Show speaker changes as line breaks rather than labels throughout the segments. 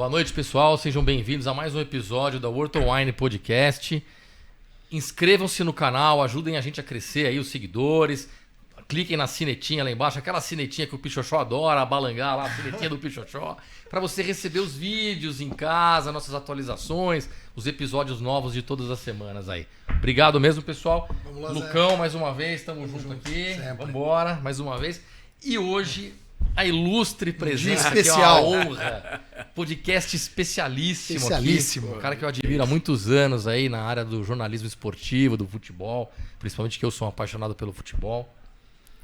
Boa noite, pessoal. Sejam bem-vindos a mais um episódio da World of Wine Podcast. Inscrevam-se no canal, ajudem a gente a crescer aí, os seguidores. Cliquem na sinetinha lá embaixo, aquela sinetinha que o Pichochó adora, balangar lá, a sinetinha do Pichochó, para você receber os vídeos em casa, nossas atualizações, os episódios novos de todas as semanas aí. Obrigado mesmo, pessoal. Vamos lá, Lucão, Zé. Mais uma vez, estamos juntos aqui. Vamos embora, mais uma vez. E hoje, a ilustre presença,
especial.
Que é uma honra. Podcast especialíssimo aqui. Um cara que eu admiro há muitos anos aí na área do jornalismo esportivo, do futebol, principalmente que eu sou um apaixonado pelo futebol.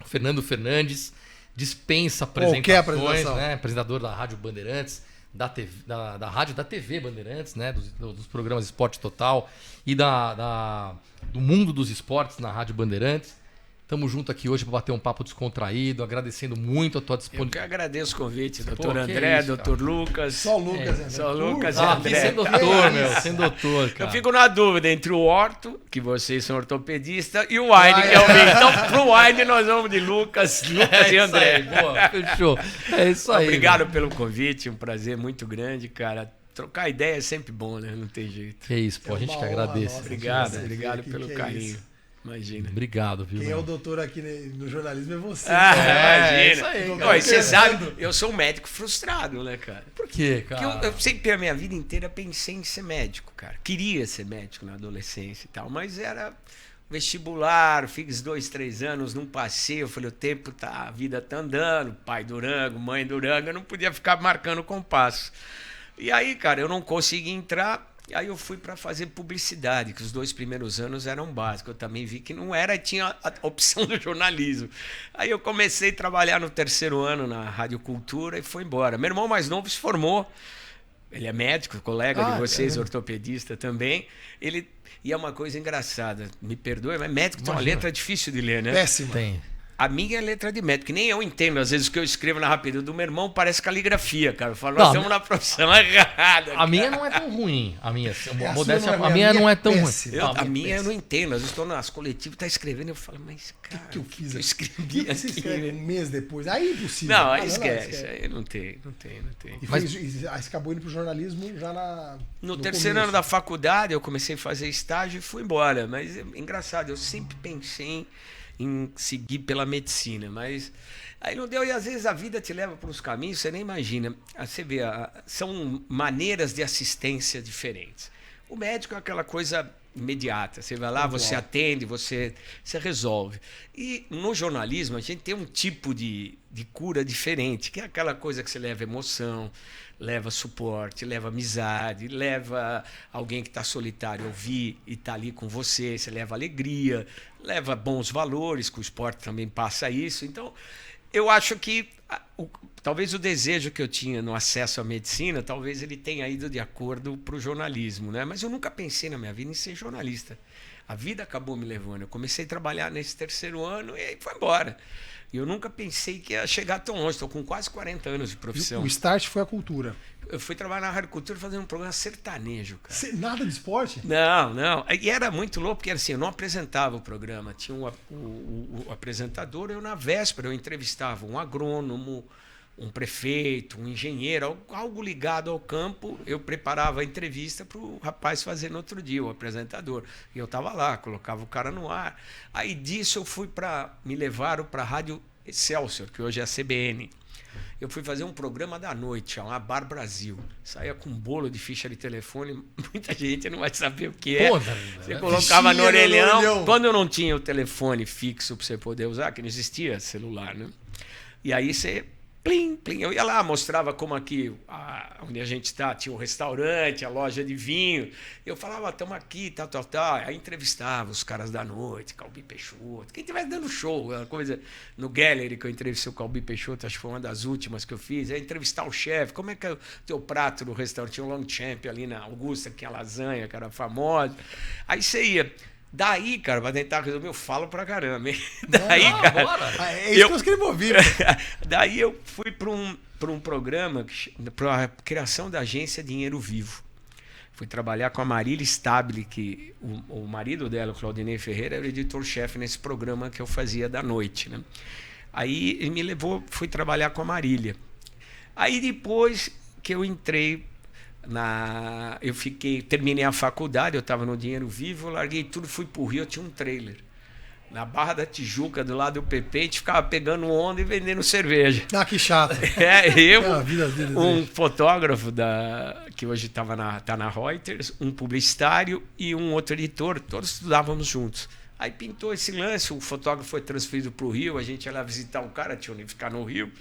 Fernando Fernandes, dispensa apresentações, né? Apresentador da Rádio Bandeirantes, da Rádio da TV Bandeirantes, né? Dos programas Esporte Total e do mundo dos esportes na Rádio Bandeirantes. Estamos juntos aqui hoje para bater um papo descontraído, agradecendo muito a tua disponibilidade.
Eu que agradeço o convite, doutor André, doutor Lucas.
Só o Lucas, né?
Só o Lucas e André.
Sem doutor, meu, sem doutor, cara.
Eu fico na dúvida entre o orto, que vocês são ortopedistas, e o Wine, que é o meu. Então, pro Wine, nós vamos de Lucas e André.
Aí, boa, fechou. É isso aí.
Obrigado,
né?
pelo convite, um prazer muito grande, cara. Trocar ideia é sempre bom, né? Não tem jeito.
Que isso, pô, a gente que agradece.
Nossa,
obrigado pelo carinho. Imagina.
Obrigado, viu?
Quem é o doutor aqui no jornalismo é você.
Imagina.
Isso aí,
Oi, você sabe, eu sou um médico frustrado, né, cara?
Por quê, cara?
Porque eu sempre, a minha vida inteira, pensei em ser médico, cara. Queria ser médico na adolescência e tal, mas era vestibular, fiz 2, 3 anos, não passei. Eu falei, o tempo tá, a vida tá andando, pai Durango, mãe Durango, eu não podia ficar marcando compasso. E aí, cara, eu não consegui entrar. E aí eu fui para fazer publicidade, que os 2 primeiros anos eram básicos. Eu também vi que não era, e tinha a opção do jornalismo. Aí eu comecei a trabalhar no 3º ano na Rádio Cultura e foi embora. Meu irmão mais novo se formou. Ele é médico, colega de vocês, ortopedista também. E é uma coisa engraçada, me perdoe, mas médico tem uma letra difícil de ler, né?
Péssima.
Tem.
A minha é letra de médico, que nem eu entendo. Às vezes o que eu escrevo na rapidez do meu irmão parece caligrafia, cara. Eu falo, nós estamos na profissão errada.
A minha não é tão ruim. A minha,
modéstia,
a minha não é tão ruim.
A minha eu não entendo. Às vezes estou nas coletivas, está escrevendo, eu falo, mas, cara,
o que eu fiz
eu
aqui?
escrevi
Que você escreve
aqui?
um mês depois? Aí é impossível.
Não, aí esquece. Aí não tem.
E aí você acabou indo pro jornalismo já
no 3º ano da faculdade, eu comecei a fazer estágio e fui embora. Mas é engraçado, eu sempre pensei em seguir pela medicina, mas aí não deu. E às vezes a vida te leva para uns caminhos, você nem imagina. Você vê, são maneiras de assistência diferentes. O médico é aquela coisa imediata, você vai lá, você atende, você resolve. E no jornalismo a gente tem um tipo de cura diferente, que é aquela coisa que você leva emoção, leva suporte, leva amizade, leva alguém que está solitário a ouvir e está ali com você, você leva alegria, leva bons valores, que o esporte também passa isso. Então, eu acho que talvez o desejo que eu tinha no acesso à medicina, talvez ele tenha ido de acordo para o jornalismo, né? Mas eu nunca pensei na minha vida em ser jornalista. A vida acabou me levando. Eu comecei a trabalhar nesse 3º ano e aí foi embora. E eu nunca pensei que ia chegar tão longe. Estou com quase 40 anos de profissão.
O start foi a cultura.
Eu fui trabalhar na Rádio Cultura fazendo um programa sertanejo, cara.
Nada de esporte?
Não. E era muito louco, porque assim, eu não apresentava o programa. Tinha o apresentador, eu na véspera eu entrevistava um agrônomo, um prefeito, um engenheiro, algo ligado ao campo. Eu preparava a entrevista para o rapaz fazer no outro dia, o apresentador. E eu estava lá, colocava o cara no ar. Aí disso eu fui me levaram para a Rádio Excelsior, que hoje é a CBN. Eu fui fazer um programa da noite, chamado Bar Brasil. Saía com um bolo de ficha de telefone, muita gente não vai saber o que é. Você colocava no orelhão. Quando eu não tinha o telefone fixo para você poder usar, que não existia celular, né? E aí você... Plim, plim. Eu ia lá, mostrava como aqui, onde a gente está, tinha um restaurante, a loja de vinho. Eu falava, estamos aqui, tal. Aí entrevistava os caras da noite, Calbi Peixoto, quem estivesse dando show, uma coisa no Gallery, que eu entrevistei o Calbi Peixoto, acho que foi uma das últimas que eu fiz. Aí entrevistar o chefe, como é que é o teu prato no restaurante? Tinha um Longchamp ali na Augusta, que tinha lasanha, que era famosa. Aí você ia... Daí, cara, pra tentar resolver, eu falo pra caramba. Daí, cara,
bora. É isso que eu escrevo ouvir.
Daí eu fui para um programa, para a criação da agência Dinheiro Vivo. Fui trabalhar com a Marília Stabile, que o marido dela, o Claudinei Ferreira, era o editor-chefe nesse programa que eu fazia da noite, né? Aí ele me levou, fui trabalhar com a Marília. Aí depois que eu entrei Eu terminei a faculdade, eu estava no Dinheiro Vivo, larguei tudo, fui pro Rio, eu tinha um trailer. Na Barra da Tijuca, do lado do PP, a gente ficava pegando onda e vendendo cerveja.
Ah, que chato.
Um fotógrafo que hoje tá na Reuters, um publicitário e um outro editor, todos estudávamos juntos. Aí pintou esse lance, o fotógrafo foi transferido para o Rio, a gente ia lá visitar o cara, tinha que ficar no Rio.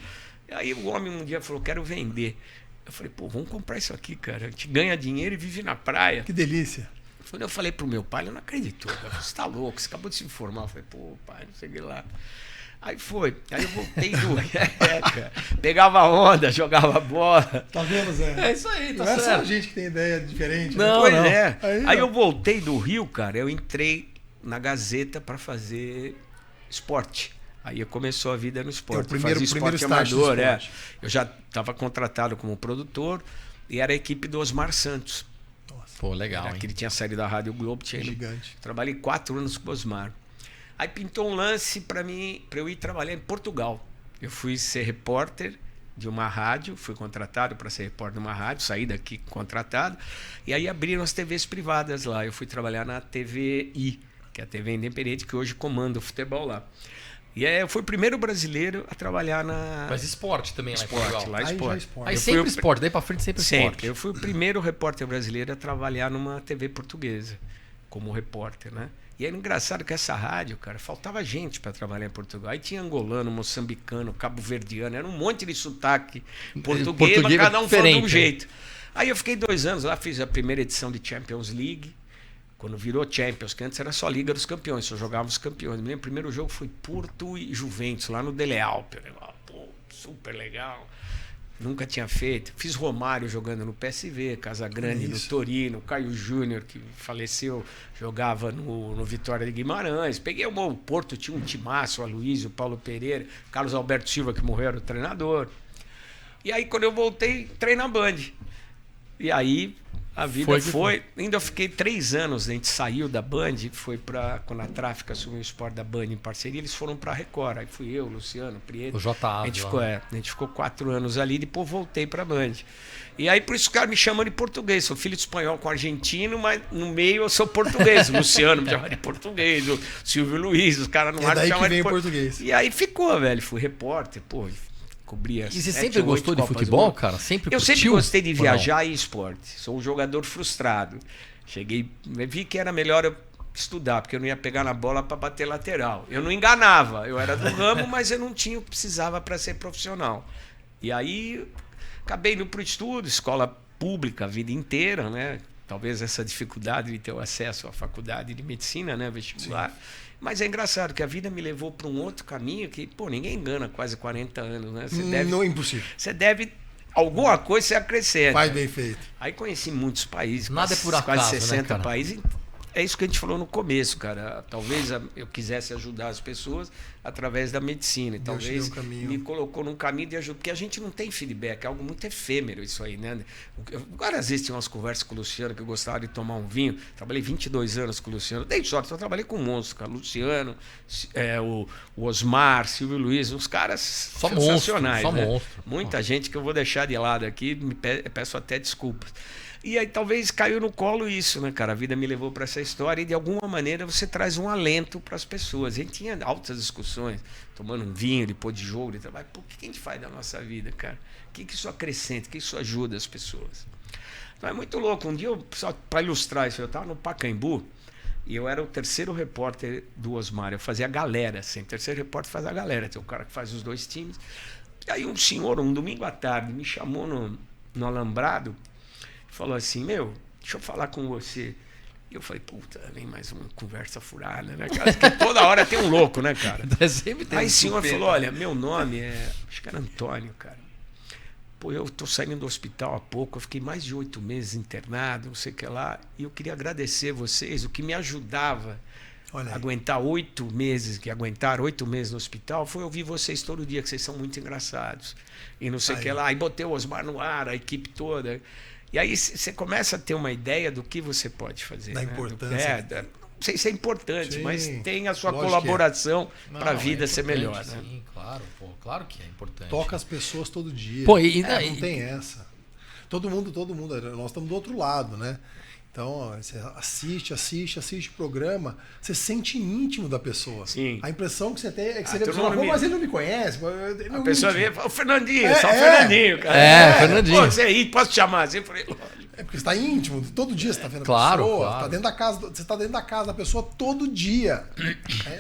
E aí o homem um dia falou, quero vender. Eu falei, pô, vamos comprar isso aqui, cara. A gente ganha dinheiro e vive na praia.
Que delícia.
Quando eu falei pro meu pai, ele não acreditou. Cara. Você tá louco, você acabou de se informar. Eu falei, pô, pai, não sei o que lá. Aí foi. Aí eu voltei cara. Pegava onda, jogava bola.
Tá vendo, Zé?
É isso aí, tá
certo. Não é só a gente que tem ideia diferente.
Não,
pois
não.
é. Aí eu voltei do Rio, cara. Eu entrei na Gazeta para fazer esporte. Aí começou a vida no esporte.
O primeiro
esporte
amador,
Eu já estava contratado como produtor e era a equipe do Osmar Santos.
Pô, legal, hein?
Que ele tinha saído da Rádio Globo.
Gigante.
Trabalhei 4 anos com o Osmar. Aí pintou um lance para eu ir trabalhar em Portugal. Eu fui ser repórter de uma rádio, fui contratado para ser repórter de uma rádio, saí daqui contratado, e aí abriram as TVs privadas lá. Eu fui trabalhar na TVI, que é a TV independente, que hoje comanda o futebol lá. E eu fui o primeiro brasileiro a trabalhar na...
Mas esporte também lá em Portugal.
Lá esporte.
Aí sempre esporte, daí pra frente sempre esporte.
Eu fui o primeiro repórter brasileiro a trabalhar numa TV portuguesa, como repórter, né? E era engraçado que essa rádio, cara, faltava gente para trabalhar em Portugal. Aí tinha angolano, moçambicano, cabo-verdiano, era um monte de sotaque português, mas cada um falando de um jeito. Aí eu fiquei 2 anos lá, fiz a primeira edição de Champions League. Quando virou Champions, que antes era só Liga dos Campeões, só jogavam os campeões. O primeiro jogo foi Porto e Juventus, lá no Dele Alpi. Pô, super legal. Nunca tinha feito. Fiz Romário jogando no PSV, Casagrande no Torino, Caio Júnior, que faleceu, jogava no Vitória de Guimarães. Peguei o Porto, tinha um timaço, o Aloysio, o Paulo Pereira, Carlos Alberto Silva, que morreu, era o treinador. E aí, quando eu voltei, entrei na Band. E aí... A vida foi. Ainda eu fiquei 3 anos, a gente saiu da Band, foi para quando a Tráfica assumiu o esporte da Band em parceria, eles foram para a Record. Aí fui eu, Luciano, Prieto.
O J.A.
A gente ficou 4 anos ali, depois voltei para a Band. E aí por isso os caras me chamam de português. Sou filho de espanhol com argentino, mas no meio eu sou português. O Luciano me chama de português, o Silvio Luiz, os caras no ar me chamam de português. E aí ficou, velho. Fui repórter, pô. Cobria.
E você sempre gostou de futebol, cara?
Eu sempre gostei de viajar e esporte. Sou um jogador frustrado. Vi que era melhor eu estudar, porque eu não ia pegar na bola para bater lateral. Eu não enganava. Eu era do ramo, mas eu não tinha o que precisava para ser profissional. E aí acabei indo para o estudo, escola pública a vida inteira, né? Talvez essa dificuldade de ter o acesso à faculdade de medicina, né? Vestibular. Sim. Mas é engraçado que a vida me levou para um outro caminho que, pô, ninguém engana quase 40 anos, né?
Não é impossível.
Você deve... Alguma coisa você acrescenta.
Faz bem feito.
Aí conheci muitos países.
Nada é por acaso,
quase 60
né,
países. É isso que a gente falou no começo, cara. Talvez eu quisesse ajudar as pessoas através da medicina. Talvez me colocou num caminho de ajuda. Porque a gente não tem feedback, é algo muito efêmero isso aí, né? Várias vezes tinha umas conversas com o Luciano que eu gostava de tomar um vinho. Trabalhei 22 anos com o Luciano. Dei sorte, só trabalhei com monstros, cara. Luciano, o Osmar, Silvio Luiz, uns caras sensacionais.
Só
né?
monstro.
Muita gente que eu vou deixar de lado aqui, peço até desculpas. E aí talvez caiu no colo isso, né, cara? A vida me levou para essa história e de alguma maneira você traz um alento para as pessoas. A gente tinha altas discussões, tomando um vinho depois de jogo, de trabalho. Pô, o que a gente faz da nossa vida, cara? O que isso acrescenta? O que isso ajuda as pessoas? Então é muito louco. Um dia, só para ilustrar isso, eu estava no Pacaembu e eu era o terceiro repórter do Osmar. Eu fazia a galera, assim. O terceiro repórter faz a galera. Tem o cara que faz os 2 times. E aí um senhor, um domingo à tarde, me chamou no Alambrado, falou assim, deixa eu falar com você. E eu falei, puta, vem mais uma conversa furada, né, cara? Porque toda hora tem um louco, né, cara? Aí o senhor falou, olha, meu nome acho que era Antônio, cara. Pô, eu tô saindo do hospital há pouco, eu fiquei mais de 8 meses internado, não sei o que lá, e eu queria agradecer vocês, o que me ajudava a aguentar 8 meses, que aguentaram 8 meses no hospital, foi ouvir vocês todo dia, que vocês são muito engraçados. E não sei o que lá, aí botei o Osmar no ar, a equipe toda... E aí você começa a ter uma ideia do que você pode fazer.
Da importância.
Não sei se é importante, mas tem a sua colaboração para a vida ser melhor.
Sim, claro, pô, claro que é importante.
Toca as pessoas todo dia.
Pô,
não tem essa. todo mundo, nós estamos do outro lado, né? Então, você assiste o programa, você sente íntimo da pessoa.
Sim.
A impressão que você tem é que você vê a pessoa, mas ele não me conhece.
A pessoa vê, o Fernandinho, só o Fernandinho, cara.
Fernandinho.
Pô, você aí, posso te chamar? Assim, eu falei, lógico.
É porque você está íntimo, todo dia você está vendo a
Claro,
pessoa,
claro.
Tá dentro da casa, você está dentro da casa da pessoa todo dia.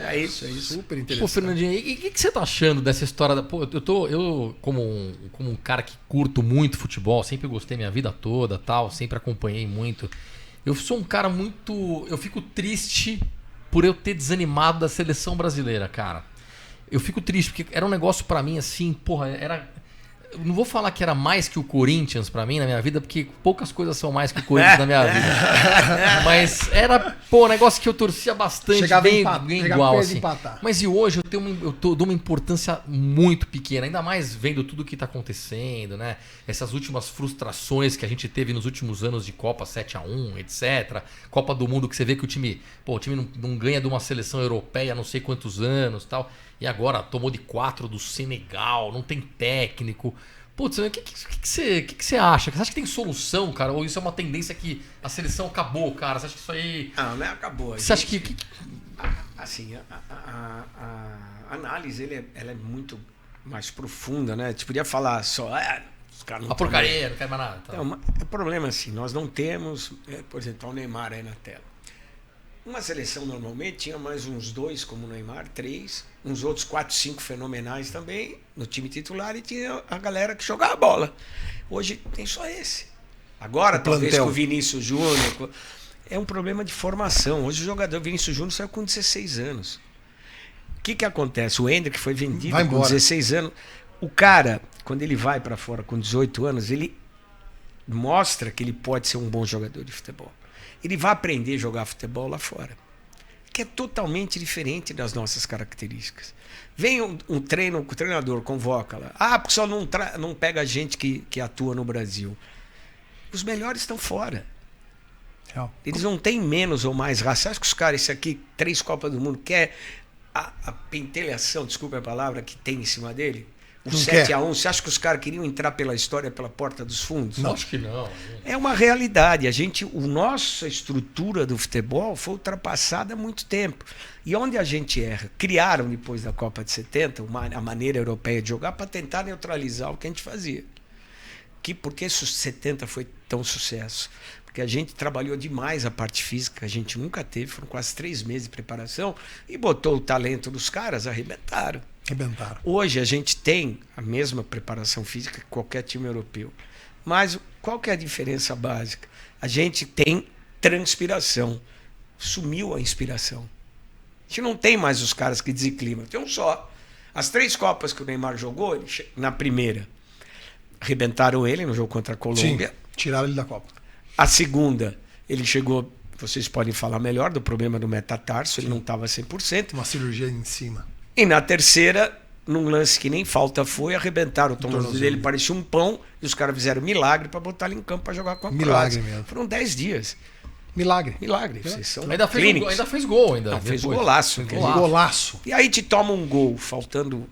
É isso.
Super interessante.
Pô, Fernandinho, e o que você tá achando dessa história? Pô, eu como um cara que curto muito futebol, sempre gostei minha vida toda, tal, sempre acompanhei muito. Eu sou um cara muito... Eu fico triste por eu ter desanimado da seleção brasileira, cara. Eu fico triste, porque era um negócio pra mim assim, porra, era... Eu não vou falar que era mais que o Corinthians pra mim na minha vida, porque poucas coisas são mais que o Corinthians na minha vida. Mas era, pô, um negócio que eu torcia bastante,
Chegava
bem igual, assim. Mas e hoje eu dou uma importância muito pequena, ainda mais vendo tudo que tá acontecendo, né? Essas últimas frustrações que a gente teve nos últimos anos de Copa 7-1, etc. Copa do Mundo, que você vê que o time não ganha de uma seleção europeia há não sei quantos anos, tal. E agora tomou de 4 do Senegal, não tem técnico. Putz, o que você acha? Você acha que tem solução, cara? Ou isso é uma tendência que a seleção acabou, cara? Você acha que isso aí...
Não acabou.
Você acha que...
Assim, a análise ela é muito mais profunda, né? A gente podia falar só... os caras não
a porcaria, não quer mais nada. Tá.
Não, o problema é assim, nós não temos... Por exemplo, tá o Neymar aí na tela. Uma seleção normalmente tinha mais uns 2 como o Neymar, 3, uns outros 4, 5 fenomenais também no time titular e tinha a galera que jogava bola. Hoje tem só esse. Agora, talvez com o Vinícius Júnior. É um problema de formação. Hoje o jogador Vinícius Júnior saiu com 16 anos. O que acontece? O Hendrick foi vendido com 16 anos. O cara, quando ele vai para fora com 18 anos, ele mostra que ele pode ser um bom jogador de futebol. Ele vai aprender a jogar futebol lá fora, que é totalmente diferente das nossas características. Vem o treinador convoca lá. Porque só não pega gente que atua no Brasil. Os melhores estão fora. Eles não têm menos ou mais raça. Acho que os caras, esse aqui, 3 Copas do Mundo, quer a pentelhação, desculpa a palavra, que tem em cima dele? O 7-1, você acha que os caras queriam entrar pela história pela porta dos fundos?
Não, acho que não.
É uma realidade. Nossa estrutura do futebol foi ultrapassada há muito tempo. E onde a gente erra? Criaram, depois da Copa de 70, a maneira europeia de jogar para tentar neutralizar o que a gente fazia. Por que 70 foi tão sucesso? Porque a gente trabalhou demais a parte física, a gente nunca teve, foram quase 3 meses de preparação, e botou o talento dos caras, arrebentaram. Hoje a gente tem a mesma preparação física que qualquer time europeu. Mas qual que é a diferença básica? A gente tem transpiração. Sumiu a inspiração. A gente não tem mais os caras que desequilibram. Tem um só. As 3 Copas que o Neymar jogou, na primeira, arrebentaram ele no jogo contra a Colômbia.
Sim, tiraram ele da Copa.
A segunda, ele chegou... Vocês podem falar melhor do problema do metatarso. Ele não estava 100%.
Uma cirurgia em cima.
E na terceira, num lance que nem falta foi, arrebentaram o tornozelo dele, parecia um pão, e os caras fizeram milagre para botar ele em campo para jogar com a Croácia.
Mesmo.
Foram 10 dias.
Milagre.
Vocês são
ainda fez gol.
Fez golaço.
Golaço.
E aí te toma um gol, faltando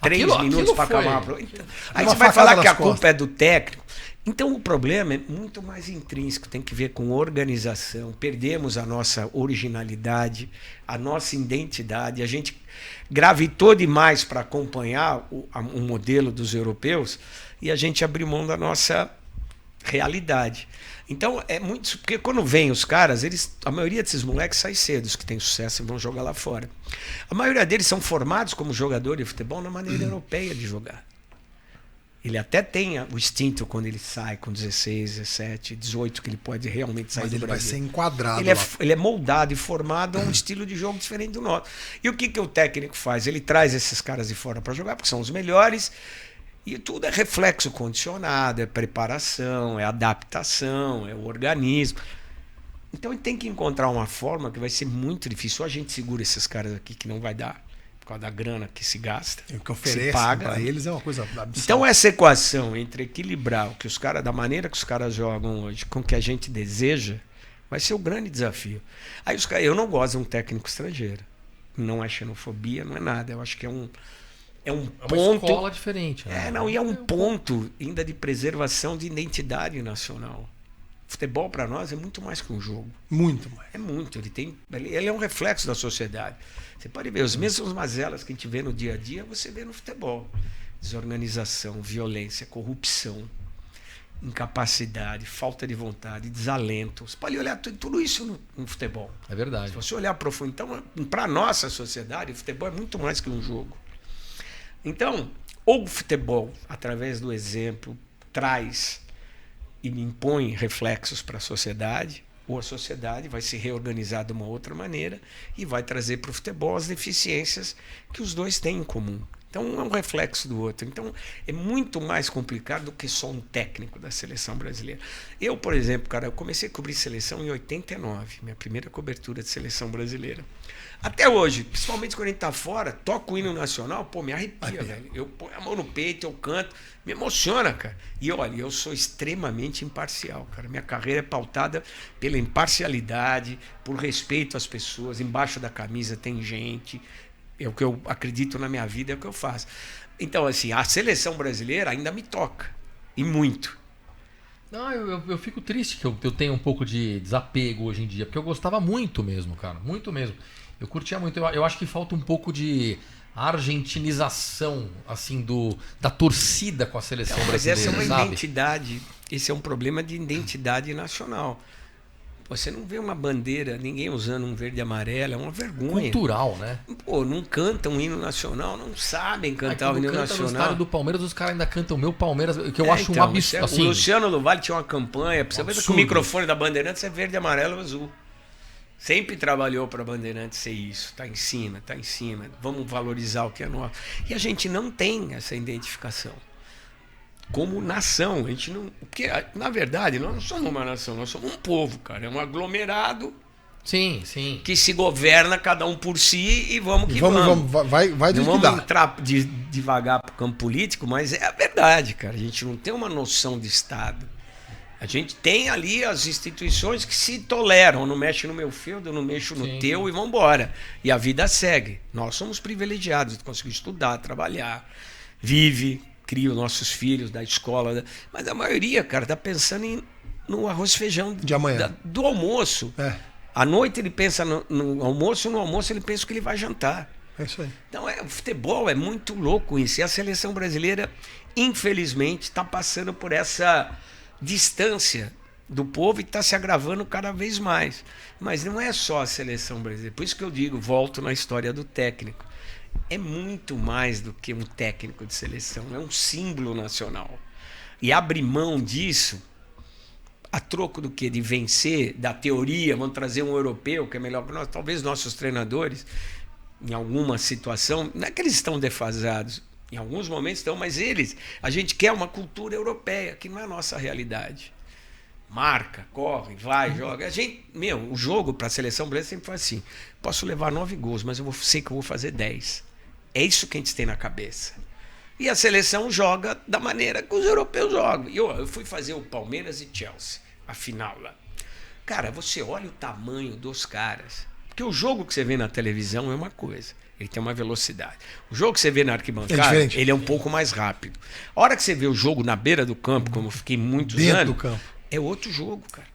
3 minutos para acabar. Então, aí você
Uma
vai falar que a
costas.
culpa é do técnico. Então o problema é muito mais intrínseco, tem que ver com organização. Perdemos a nossa originalidade, a nossa identidade. A gente gravitou demais para acompanhar o modelo dos europeus e a gente abriu mão da nossa realidade. Então é muito... Porque quando vem os caras, a maioria desses moleques sai cedo, os que têm sucesso e vão jogar lá fora. A maioria deles são formados como jogador de futebol na maneira europeia de jogar. Ele até tem o instinto quando ele sai com 16, 17, 18, que ele pode realmente sair do Brasil.
Mas ele vai ser enquadrado
ele é moldado e formado a um estilo de jogo diferente do nosso. E o que o técnico faz? Ele traz esses caras de fora para jogar, porque são os melhores, e tudo é reflexo condicionado, é preparação, é adaptação, é o organismo. Então ele tem que encontrar uma forma que vai ser muito difícil. Ou a gente segura esses caras aqui, que não vai dar, por causa da grana que se gasta,
o que oferece para eles é uma coisa absurda.
Então essa equação entre equilibrar o que os caras, da maneira que os caras jogam hoje, com o que a gente deseja, vai ser o grande desafio. Aí eu não gosto de um técnico estrangeiro. Não é xenofobia, não é nada. Eu acho que é é um
É uma
ponto...
escola diferente. Né?
E é um ponto ainda de preservação de identidade nacional. Futebol, para nós, é muito mais que um jogo.
Muito mais.
É muito. Ele é um reflexo da sociedade. Você pode ver, as mesmas mazelas que a gente vê no dia a dia, você vê no futebol. Desorganização, violência, corrupção, incapacidade, falta de vontade, desalento. Você pode olhar tudo isso no futebol.
É verdade.
Se você olhar profundo. Então, para a nossa sociedade, o futebol é muito mais que um jogo. Então, ou o futebol, através do exemplo, traz e impõe reflexos para a sociedade, ou a sociedade vai se reorganizar de uma outra maneira e vai trazer para o futebol as deficiências que os dois têm em comum. Então, um é um reflexo do outro. Então, é muito mais complicado do que só um técnico da seleção brasileira. Eu, por exemplo, cara, eu comecei a cobrir seleção em 89, minha primeira cobertura de seleção brasileira. Até hoje, principalmente quando a gente tá fora, toco o hino nacional, pô, me arrepia, velho. Eu ponho a mão no peito, eu canto, me emociona, cara. E olha, eu sou extremamente imparcial, cara. Minha carreira é pautada pela imparcialidade, por respeito às pessoas. Embaixo da camisa tem gente. É o que eu acredito na minha vida, é o que eu faço. Então, assim, a seleção brasileira ainda me toca. E muito.
Não, eu fico triste que eu tenho um pouco de desapego hoje em dia, porque eu gostava muito mesmo, cara. Muito mesmo. Eu curtia muito. Eu acho que falta um pouco de argentinização, assim, da torcida com a seleção brasileira.
Mas essa é uma
sabe?
identidade. Esse é um problema de identidade nacional. Você não vê uma bandeira, ninguém usando um verde e amarelo, é uma vergonha.
Cultural, né?
Pô, não cantam hino nacional, não sabem cantar o hino nacional.
No estádio do Palmeiras, os caras ainda cantam o meu Palmeiras, que eu acho um absurdo. Assim,
o Luciano Luvalli tinha uma campanha, você vê que o microfone da Bandeirantes é verde, amarelo e azul. Sempre trabalhou para a Bandeirantes ser isso. Tá em cima, tá em cima. Vamos valorizar o que é nosso. E a gente não tem essa identificação. Como nação, a gente não. Porque, na verdade, nós não somos uma nação, nós somos um povo, cara. É um aglomerado.
Sim, sim.
Que se governa cada um por si e vamos que
vamos. Vai
não vamos entrar devagar para o campo político, mas é a verdade, cara. A gente não tem uma noção de Estado. A gente tem ali as instituições que se toleram. Não mexe no meu feudo, não mexo no teu e vamos embora. E a vida segue. Nós somos privilegiados, conseguimos estudar, trabalhar, vive, cria os nossos filhos da escola. Mas a maioria, cara, tá pensando no arroz e feijão
de amanhã.
Do almoço.
É.
À noite ele pensa no almoço, no almoço ele pensa que ele vai jantar.
É isso aí.
Então, o futebol é muito louco isso. E a seleção brasileira, infelizmente, está passando por essa distância do povo e está se agravando cada vez mais. Mas não é só a seleção brasileira. Por isso que eu digo, volto na história do técnico. É muito mais do que um técnico de seleção. É um símbolo nacional. E abrir mão disso, a troco do quê? De vencer, da teoria, vamos trazer um europeu que é melhor que nós. Talvez nossos treinadores, em alguma situação, não é que eles estão defasados, em alguns momentos estão, mas a gente quer uma cultura europeia, que não é a nossa realidade. Marca, corre, vai, joga. O jogo para a seleção brasileira sempre foi assim: posso levar 9 gols, mas sei que eu vou fazer 10. É isso que a gente tem na cabeça. E a seleção joga da maneira que os europeus jogam. E eu fui fazer o Palmeiras e Chelsea, a final lá. Cara, você olha o tamanho dos caras. Porque o jogo que você vê na televisão é uma coisa. Ele tem uma velocidade. O jogo que você vê na arquibancada, ele é um pouco mais rápido. A hora que você vê o jogo na beira do campo, como eu fiquei muitos anos...
Dentro do campo.
É outro jogo, cara.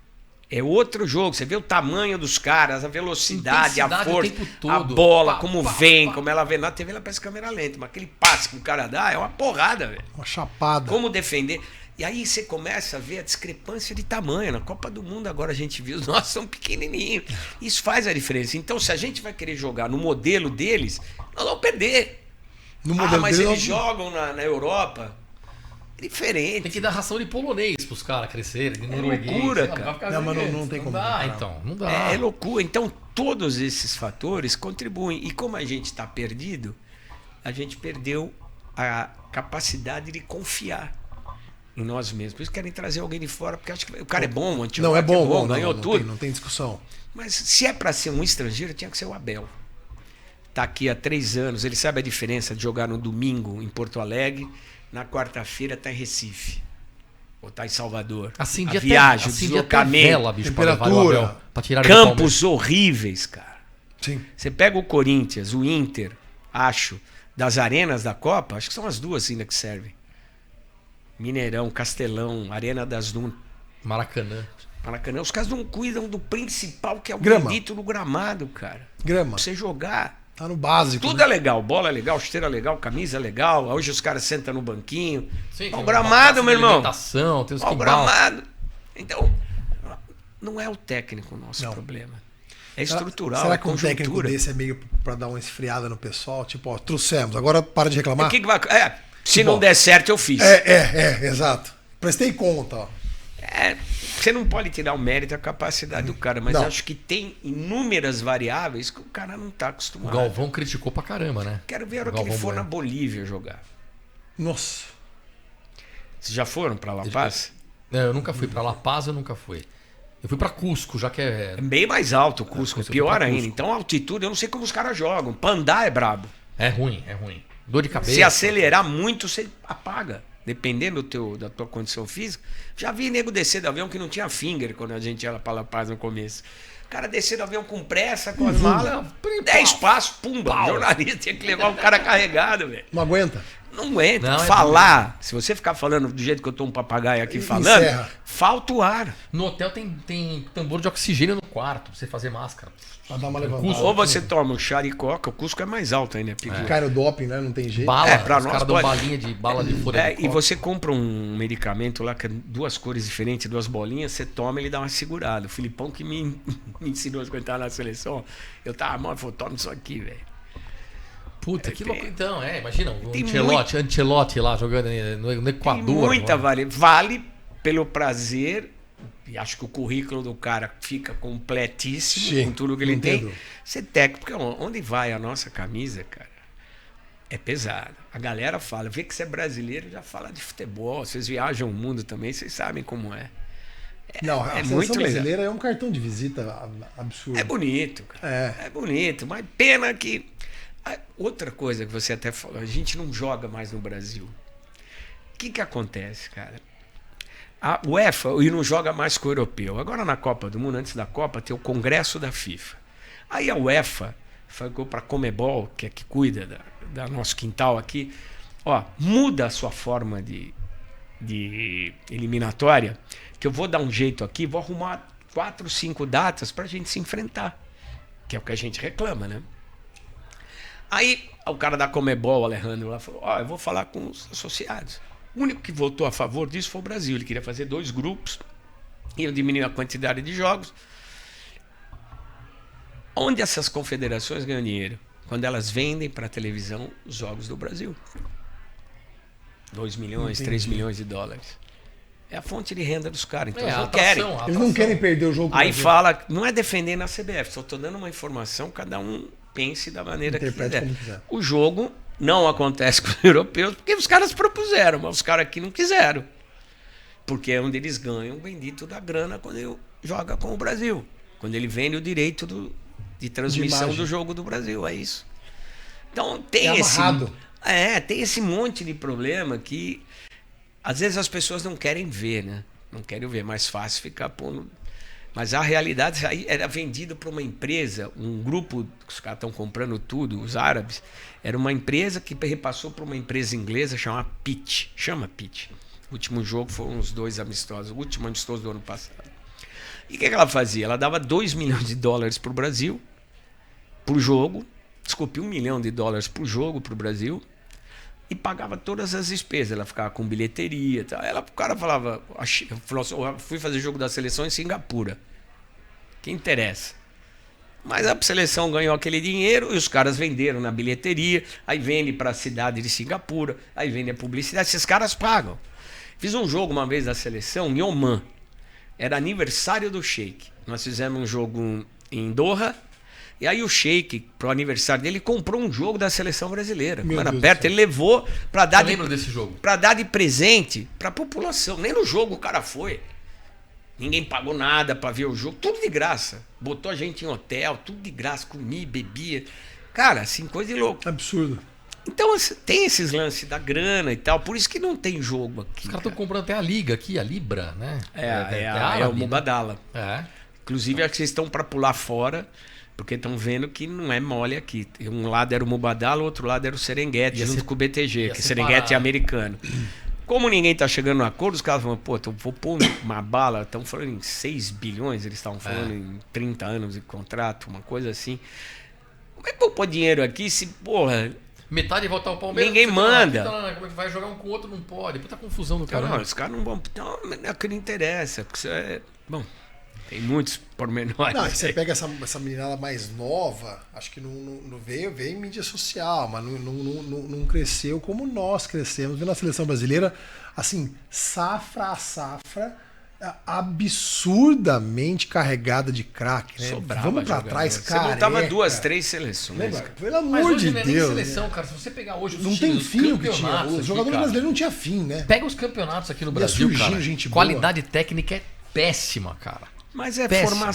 É outro jogo. Você vê o tamanho dos caras, a velocidade, a força, a bola, como vem, como ela vem. Na TV ela parece câmera lenta, mas aquele passe que o cara dá é uma porrada, velho.
Uma chapada.
Como defender. E aí você começa a ver a discrepância de tamanho. Na Copa do Mundo agora a gente viu, os nossos são pequenininhos. Isso faz a diferença. Então, se a gente vai querer jogar no modelo deles, nós vamos perder.
No modelo
mas
deles,
eles jogam na Europa... Diferente.
Tem que dar ração de polonês pros caras crescerem.
É loucura, cara.
Mas não tem como.
Não dá, então. Não dá.
É loucura. Então, todos esses fatores contribuem. E como a gente está perdido, a gente perdeu a capacidade de confiar em nós mesmos. Por isso querem trazer alguém de fora, porque acho que o cara é bom, o Antilote
não é bom,
ganhou tudo.
Não tem discussão.
Mas se é para ser um estrangeiro, tinha que ser o Abel. Está aqui há 3 anos, ele sabe a diferença de jogar no domingo em Porto Alegre, na quarta-feira está em Recife. Ou está em Salvador.
Assim,
a viagem, o deslocamento,
bicho,
temperatura,
pra tirar
campos horríveis, cara.
Sim.
Você pega o Corinthians, o Inter, acho, das arenas da Copa, acho que são as duas ainda que servem. Mineirão, Castelão, Arena das Dunas.
Maracanã.
Os caras não cuidam do principal, que é o
Grama.
bendito do gramado, cara.
Grama.
Pra você jogar.
Tá no básico.
Tudo
né?
é legal. Bola é legal, chuteira é legal, camisa é legal. Hoje os caras sentam no banquinho.
Sim,
Ó, o gramado, meu irmão.
Tem os
Ó, o
quimbal.
gramado. Então, não é o técnico o nosso
Não.
problema. É estrutural,
Será
é
que um técnico
conjuntura.
desse é meio pra dar uma esfriada no pessoal? Tipo, ó, trouxemos, agora para de reclamar?
O que vai... se
Bom.
não der certo, eu fiz.
Exato. Prestei conta, ó.
Você não pode tirar o mérito e a capacidade do cara, mas
Não.
acho que tem inúmeras variáveis que o cara não está
O
acostumado.
Galvão criticou pra caramba, né?
Quero ver a hora
O
que ele
Galvão
for na
Bueno.
Bolívia jogar.
Nossa.
Vocês já foram para La Paz?
Eu nunca fui pra La Paz, eu nunca fui. Eu fui pra Cusco, já que é...
É bem mais alto o Cusco,
eu fui
pior
pra
ainda.
Cusco.
Então a altitude, eu não sei como os caras jogam. Pra andar é brabo.
É ruim, é ruim. Dor de cabeça.
Se acelerar muito, você apaga. Dependendo da tua condição física. Já vi nego descer do avião que não tinha finger quando a gente ia pra La Paz no começo. O cara descer do avião com pressa, com as malas, 10 passos, pumba. O jornalista tinha que levar o cara carregado, velho.
Não aguenta?
Não aguenta.
Não, é
falar, se você ficar falando do jeito que eu tô um papagaio aqui falando,
Encerra.
falta o ar.
No hotel tem tambor de oxigênio no quarto, pra você fazer máscara.
Pra dar uma levantada.
Ou você toma um chá e coca, o Cusco é mais alto ainda.
Cai no doping, né? Não tem jeito.
Bala,
pra
os
nós
caras dão
pode.
bala de folha de
E
coca.
você compra um medicamento lá, que é duas cores diferentes, duas bolinhas, você toma e ele dá uma segurada. O Filipão que me ensinou quando eu tava na seleção, eu tava mal, ele falou, toma isso aqui, velho.
Puta, que louco. Então, imagina, o
Tem
Ancelotti lá jogando no Equador.
Tem muita
mano.
vale pelo prazer, e acho que o currículo do cara fica completíssimo
Sim,
com tudo que ele
entendo.
tem. Ser técnico, porque onde vai a nossa camisa, cara, é pesado. A galera fala, vê que você é brasileiro, já fala de futebol, vocês viajam o mundo também, vocês sabem como é.
Não, a seleção
muito legal.
brasileira é um cartão de visita absurdo.
É bonito, cara. É bonito, mas pena que... Outra coisa que você até falou, a gente não joga mais no Brasil. O que acontece, cara? A UEFA não joga mais com o europeu. Agora na Copa do Mundo, antes da Copa, tem o Congresso da FIFA. Aí a UEFA falou para a Comebol, que é que cuida da nosso quintal aqui, ó, muda a sua forma de eliminatória, que eu vou dar um jeito aqui, vou arrumar 4, 5 datas para a gente se enfrentar. Que é o que a gente reclama, né? Aí o cara da Comebol, o Alejandro, lá falou, eu vou falar com os associados. O único que votou a favor disso foi o Brasil. Ele queria fazer 2 grupos, iam diminuir a quantidade de jogos. Onde essas confederações ganham dinheiro? Quando elas vendem para a televisão os jogos do Brasil. 2 milhões, 3 milhões de dólares. É a fonte de renda dos caras. Então eles não querem.
Eles não querem perder o jogo.
Aí fala, não é defendendo a CBF, só estou dando uma informação, cada um pense da maneira que quiser.
Como quiser.
O jogo não acontece com os europeus porque os caras propuseram, mas os caras aqui não quiseram. Porque é onde eles ganham o bendito da grana quando ele joga com o Brasil. Quando ele vende o direito de transmissão do jogo do Brasil, é isso. Então tem tem esse monte de problema que às vezes as pessoas não querem ver, né? Não querem ver, é mais fácil ficar pondo. Mas a realidade aí era vendido para uma empresa, um grupo, que os caras estão comprando tudo, os árabes, era uma empresa que repassou para uma empresa inglesa chamada Pitch. Chama Pitch. O último jogo foram os 2 amistosos, o último amistoso do ano passado. E o que ela fazia? Ela dava 2 milhões de dólares para o Brasil, por jogo, desculpe, 1 milhão de dólares por jogo para o Brasil, e pagava todas as despesas. Ela ficava com bilheteria e tal. O cara falava assim, eu fui fazer jogo da seleção em Singapura. Que interessa? Mas a seleção ganhou aquele dinheiro e os caras venderam na bilheteria, aí vende para a cidade de Singapura, aí vende a publicidade, esses caras pagam. Fiz um jogo uma vez da seleção em Oman. Era aniversário do Sheik. Nós fizemos um jogo em Doha. E aí o Sheik, pro aniversário dele, comprou um jogo da seleção brasileira. Era perto, ele levou para dar
desse jogo?
Para dar de presente para a população. Nem no jogo o cara foi. Ninguém pagou nada para ver o jogo, tudo de graça. Botou a gente em hotel, tudo de graça, comia, bebia. Cara, assim, coisa de louco.
Absurdo.
Então tem esses lances da grana e tal, por isso que não tem jogo aqui.
Os caras estão comprando até a Liga aqui, a Libra, né?
É o Mubadala.
É.
Inclusive, acho que vocês estão para pular fora. Porque estão vendo que não é mole aqui. Um lado era o Mubadala, o outro lado era o Serengeti, junto com o BTG, que Serengeti é americano. Como ninguém está chegando no acordo, os caras falam, pô, vou pôr uma bala, estão falando em 6 bilhões, eles estavam falando em 30 anos de contrato, uma coisa assim. Como é que vou pôr dinheiro aqui se, porra...
Metade voltar ao Palmeiras.
Ninguém manda.
Vai jogar um com o outro, não pode. Puta confusão do caramba.
Não, os caras não vão... Não, é que não interessa, porque isso é... Bom, tem muitos pormenores.
Não, você pega essa meninada mais nova, acho que não veio em mídia social, mas não cresceu como nós crescemos. Vendo a seleção brasileira, assim, safra a safra, absurdamente carregada de craque, né? Vamos pra trás, cara.
Você montava 2, 3 seleções.
Lembra? Pelo amor de
Deus.
Deus.
Seleção, cara. Se você pegar hoje os
não
times,
tem fim o que tinha.
Os
jogadores brasileiros não tinha fim, né?
Pega os campeonatos aqui no Brasil, cara.
Gente
qualidade técnica é péssima, cara.
Mas é
péssima.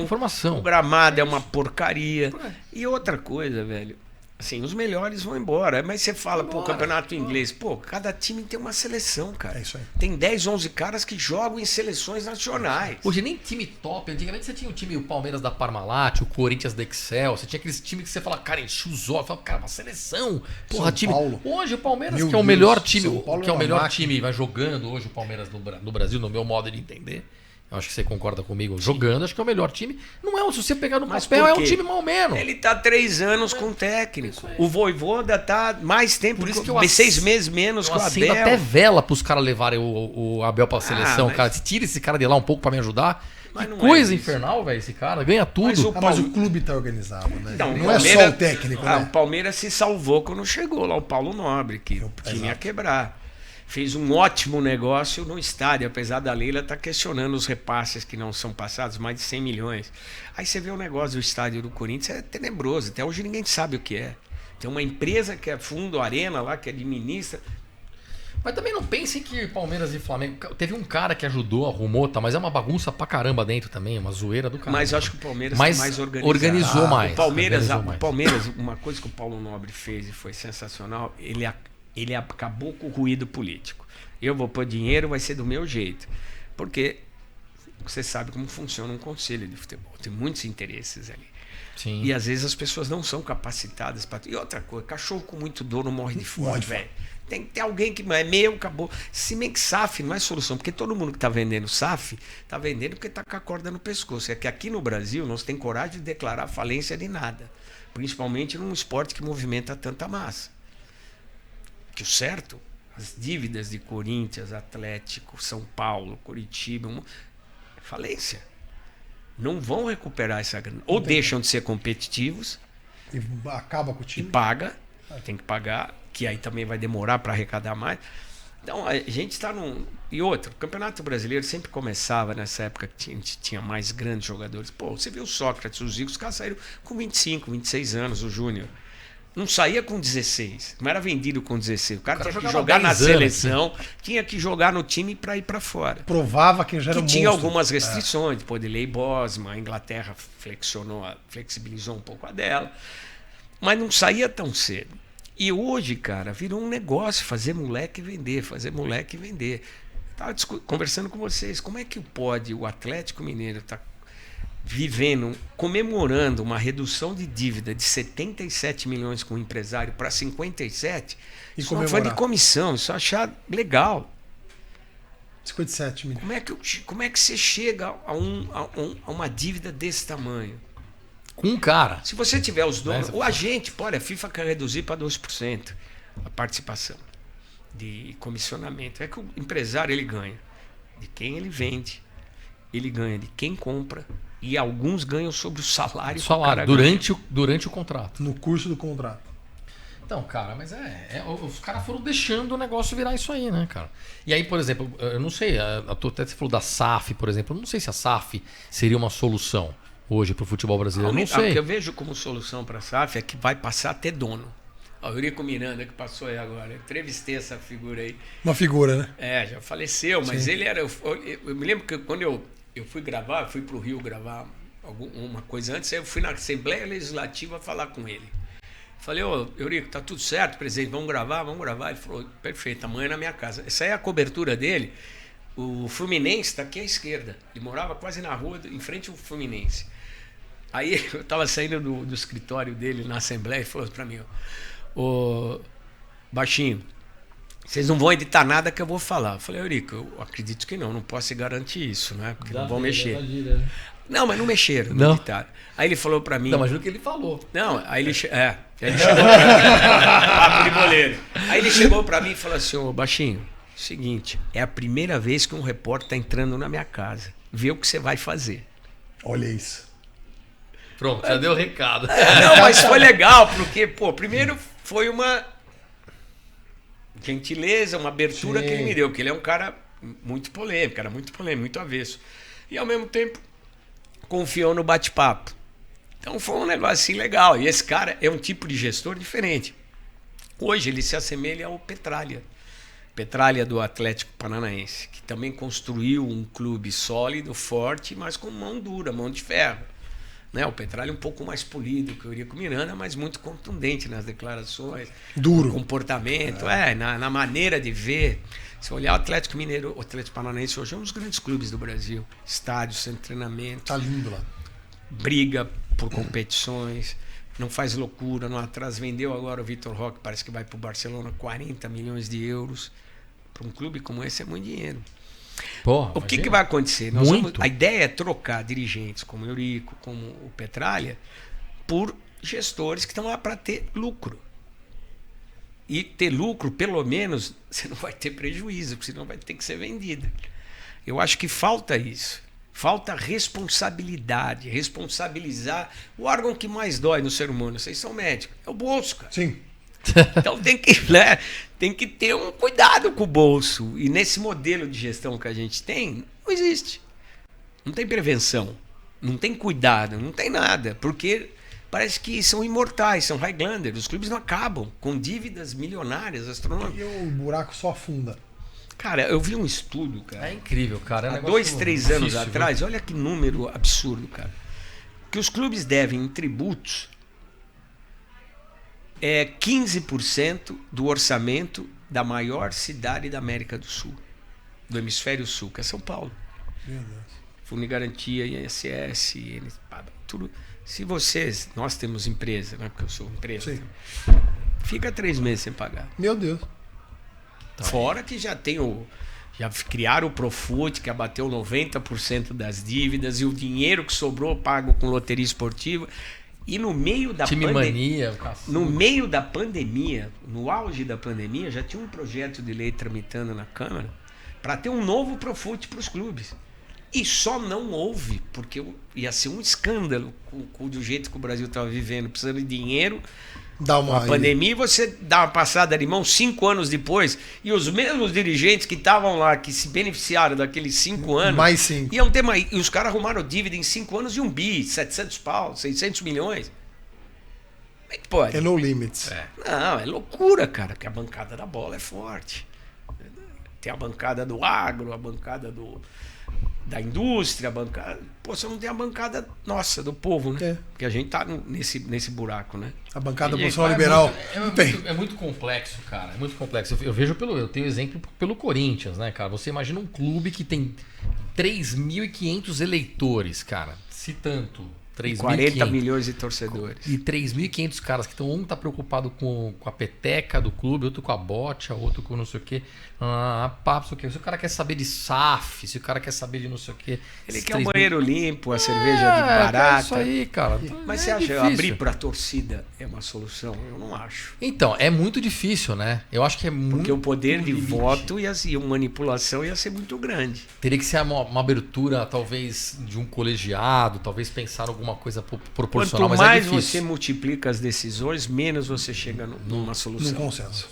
Formação. O gramado é uma porcaria. E outra coisa, velho. Assim, os melhores vão embora. Mas você fala, pô, campeonato inglês. Pô, cada time tem uma seleção, cara.
É isso aí.
Tem 10, 11 caras que jogam em seleções nacionais.
Hoje nem time top. Antigamente você tinha o Palmeiras da Parmalat, o Corinthians da Excel. Você tinha aqueles times que você fala, cara, enche os olhos. Fala, cara, uma seleção. Porra,
São
time.
Paulo.
Hoje o Palmeiras,
Meu
que é o
Deus,
melhor time,
que é o melhor
time, vai jogando hoje o Palmeiras no Brasil, no meu modo de entender. Eu acho que você concorda comigo. Sim. Jogando, acho que é o melhor time. Não é, se você pegar no papel, é um time mal menos.
Ele tá 3 anos com o técnico. O Vojvoda tá mais tempo,
por isso que eu
6 meses menos com o Abel.
Até vela pros caras levarem o Abel pra seleção, cara. Tira esse cara de lá um pouco pra me ajudar. Que coisa infernal, velho, esse cara. Ganha tudo.
Mas o clube tá organizado, né?
Não
é só o técnico, né?
O Palmeiras se salvou quando chegou lá o Paulo Nobre, que tinha que quebrar. Fez um ótimo negócio no estádio, apesar da Leila estar questionando os repasses que não são passados, mais de 100 milhões. Aí você vê o negócio do estádio do Corinthians, é tenebroso. Até hoje ninguém sabe o que é. Tem uma empresa que é Fundo Arena lá, que administra.
Mas também não pensem que Palmeiras e Flamengo... Teve um cara que ajudou, arrumou, tá? Mas é uma bagunça pra caramba dentro também, uma zoeira do caramba.
Mas eu acho que o Palmeiras mais organizado.
Organizou mais.
O Palmeiras, uma coisa que o Paulo Nobre fez e foi sensacional, ele acabou com o ruído político. Eu vou pôr dinheiro, vai ser do meu jeito. Porque você sabe como funciona um conselho de futebol. Tem muitos interesses ali.
Sim.
E às vezes as pessoas não são capacitadas para... E outra coisa, cachorro com muito dono morre de fome, velho. Tem que ter alguém que é meu, acabou. Se bem que SAF não é solução, porque todo mundo que está vendendo SAF está vendendo porque está com a corda no pescoço. É que aqui no Brasil não se tem coragem de declarar falência de nada. Principalmente num esporte que movimenta tanta massa. Que o certo, as dívidas de Corinthians, Atlético, São Paulo, Curitiba, falência. Não vão recuperar essa grana. Ou deixam de ser competitivos.
E acaba com o time.
E paga, tem que pagar, que aí também vai demorar para arrecadar mais. Então a gente está num... E outra, o Campeonato Brasileiro sempre começava nessa época que tinha mais grandes jogadores. Pô, você viu o Sócrates, os Zico, os caras saíram com 25, 26 anos, o Júnior. Não saía com 16, não era vendido com 16. O cara tinha que jogar na seleção, tinha que jogar no time para ir para fora.
Provava que já era um monstro.
Tinha algumas restrições, depois de Lei Bosman, a Inglaterra flexibilizou um pouco a dela, mas não saía tão cedo. E hoje, cara, virou um negócio fazer moleque vender, Estava conversando com vocês, como é que pode o Atlético Mineiro estar comemorando uma redução de dívida de 77 milhões com o empresário para 57, isso não foi de comissão, isso eu achar legal.
57 milhões.
Como é que você chega a uma dívida desse tamanho?
Com um cara.
Se você tiver os donos, o agente, a FIFA quer reduzir para 2% a participação de comissionamento. É que o empresário ele ganha de quem ele vende, ele ganha de quem compra. E alguns ganham sobre o salário.
Durante o contrato.
No curso do contrato.
Então, cara, mas os caras foram deixando o negócio virar isso aí, né, cara? E aí, por exemplo, eu não sei, até você falou da SAF, por exemplo, eu não sei se a SAF seria uma solução hoje para o futebol brasileiro, eu não sei.
O que eu vejo como solução para a SAF é que vai passar a ter dono. O Eurico Miranda, que passou aí agora, eu entrevistei essa figura aí.
Uma figura, né?
Já faleceu, mas
Sim.
ele era... Eu me lembro que quando eu fui gravar, fui para o Rio gravar uma coisa antes, aí eu fui na Assembleia Legislativa falar com ele. Falei, Eurico, tá tudo certo, presidente, vamos gravar? Ele falou, perfeito, amanhã na minha casa. Essa aí é a cobertura dele. O Fluminense está aqui à esquerda. Ele morava quase na rua, em frente ao Fluminense. Aí eu tava saindo do escritório dele na Assembleia e falou pra mim, ô Baixinho, vocês não vão editar nada que eu vou falar. Eu falei, Eurico, eu acredito que não posso garantir isso, né? Porque não vão mexer. Não, mas não mexeram, não editaram. Aí ele falou pra mim...
Não, mas o que ele falou.
Não, aí ele chegou papo de boleiro. Aí ele chegou pra mim e falou assim, ô Baixinho, seguinte, é a primeira vez que um repórter tá entrando na minha casa. Vê o que você vai fazer.
Olha isso.
Pronto, já deu o recado.
Não, mas foi legal, porque, pô, primeiro foi uma gentileza, uma abertura que ele me deu, porque ele é um cara muito polêmico, muito avesso. E ao mesmo tempo confiou no bate-papo. Então foi um negócio assim legal. E esse cara é um tipo de gestor diferente. Hoje ele se assemelha ao Petralha. Petralha do Atlético Paranaense, que também construiu um clube sólido, forte, mas com mão dura, mão de ferro. Né? O Petralha é um pouco mais polido que o Eurico Miranda, mas muito contundente nas declarações.
Duro.
No comportamento, na maneira de ver. Se olhar o Atlético Mineiro, o Atlético Paranaense hoje é um dos grandes clubes do Brasil. Estádio, centro de treinamento.
Tá lindo lá.
Briga por competições, não faz loucura, não atrasa. Vendeu agora o Vitor Roque, parece que vai para o Barcelona, 40 milhões de euros. Para um clube como esse é muito dinheiro.
Porra,
o que vai acontecer? A ideia é trocar dirigentes como o Eurico, como o Petralha, por gestores que estão lá para ter lucro. E ter lucro, pelo menos, você não vai ter prejuízo, porque senão vai ter que ser vendida. Eu acho que falta isso. Falta responsabilidade, responsabilizar o órgão que mais dói no ser humano. Vocês são médicos, é o bolso, cara.
Sim.
Então tem que ter um cuidado com o bolso. E nesse modelo de gestão que a gente tem, não existe. Não tem prevenção, não tem cuidado, não tem nada. Porque parece que são imortais, são Highlander. Os clubes não acabam com dívidas milionárias, astronômicas.
E o buraco só afunda.
Cara, eu vi um estudo, cara.
É incrível, cara.
Há 2, 3 anos atrás, olha que número absurdo, cara. Que os clubes devem em tributos 15% do orçamento da maior cidade da América do Sul, do Hemisfério Sul, que é São Paulo.
Meu Deus.
Fundo de Garantia, INSS, tudo. Se vocês, nós temos empresa, né? Porque eu sou empresa.
Sim.
Fica 3 meses sem pagar.
Meu Deus.
Fora que já criaram o Profut, que abateu 90% das dívidas, e o dinheiro que sobrou pago com loteria esportiva. E no meio da pandemia, no auge da pandemia, já tinha um projeto de lei tramitando na Câmara para ter um novo Profut para os clubes. E só não houve, porque ia ser um escândalo do jeito que o Brasil estava vivendo, precisando de dinheiro. A pandemia, você dá uma passada de mão 5 anos depois, e os mesmos dirigentes que estavam lá, que se beneficiaram daqueles 5 anos,
mais 5.
iam ter mais. E os caras arrumaram dívida em 5 anos de 1 bi, 700 pau, 600 milhões. Como é que pode?
É no limits.
Não, é loucura, cara, porque a bancada da bola é forte. Tem a bancada do agro, a bancada da indústria, a bancada... Pô, você não tem a bancada nossa, do povo, né? Porque a gente tá nesse buraco, né?
A bancada profissional liberal
é muito complexo, cara. É muito complexo. Eu tenho exemplo pelo Corinthians, né, cara? Você imagina um clube que tem 3.500 eleitores, cara. Se tanto...
40 milhões de torcedores.
E 3.500 caras que um tá preocupado com a peteca do clube, outro com a bote, outro com não sei o quê. Papo, sei o quê. Se o cara quer saber de SAF, se o cara quer saber de não sei o quê.
Ele quer o banheiro limpo, a cerveja de barata.
É isso aí, cara.
Mas você acha que abrir para a torcida é uma solução? Eu não acho.
Então, é muito difícil, né? Eu acho que é muito.
Porque o poder de voto e manipulação ia ser muito grande.
Teria que ser uma abertura, talvez, de um colegiado, talvez pensar alguma coisa proporcional,
Quanto
mas
mais
é difícil.
você multiplica as decisões, menos você chega numa solução.
Num consenso.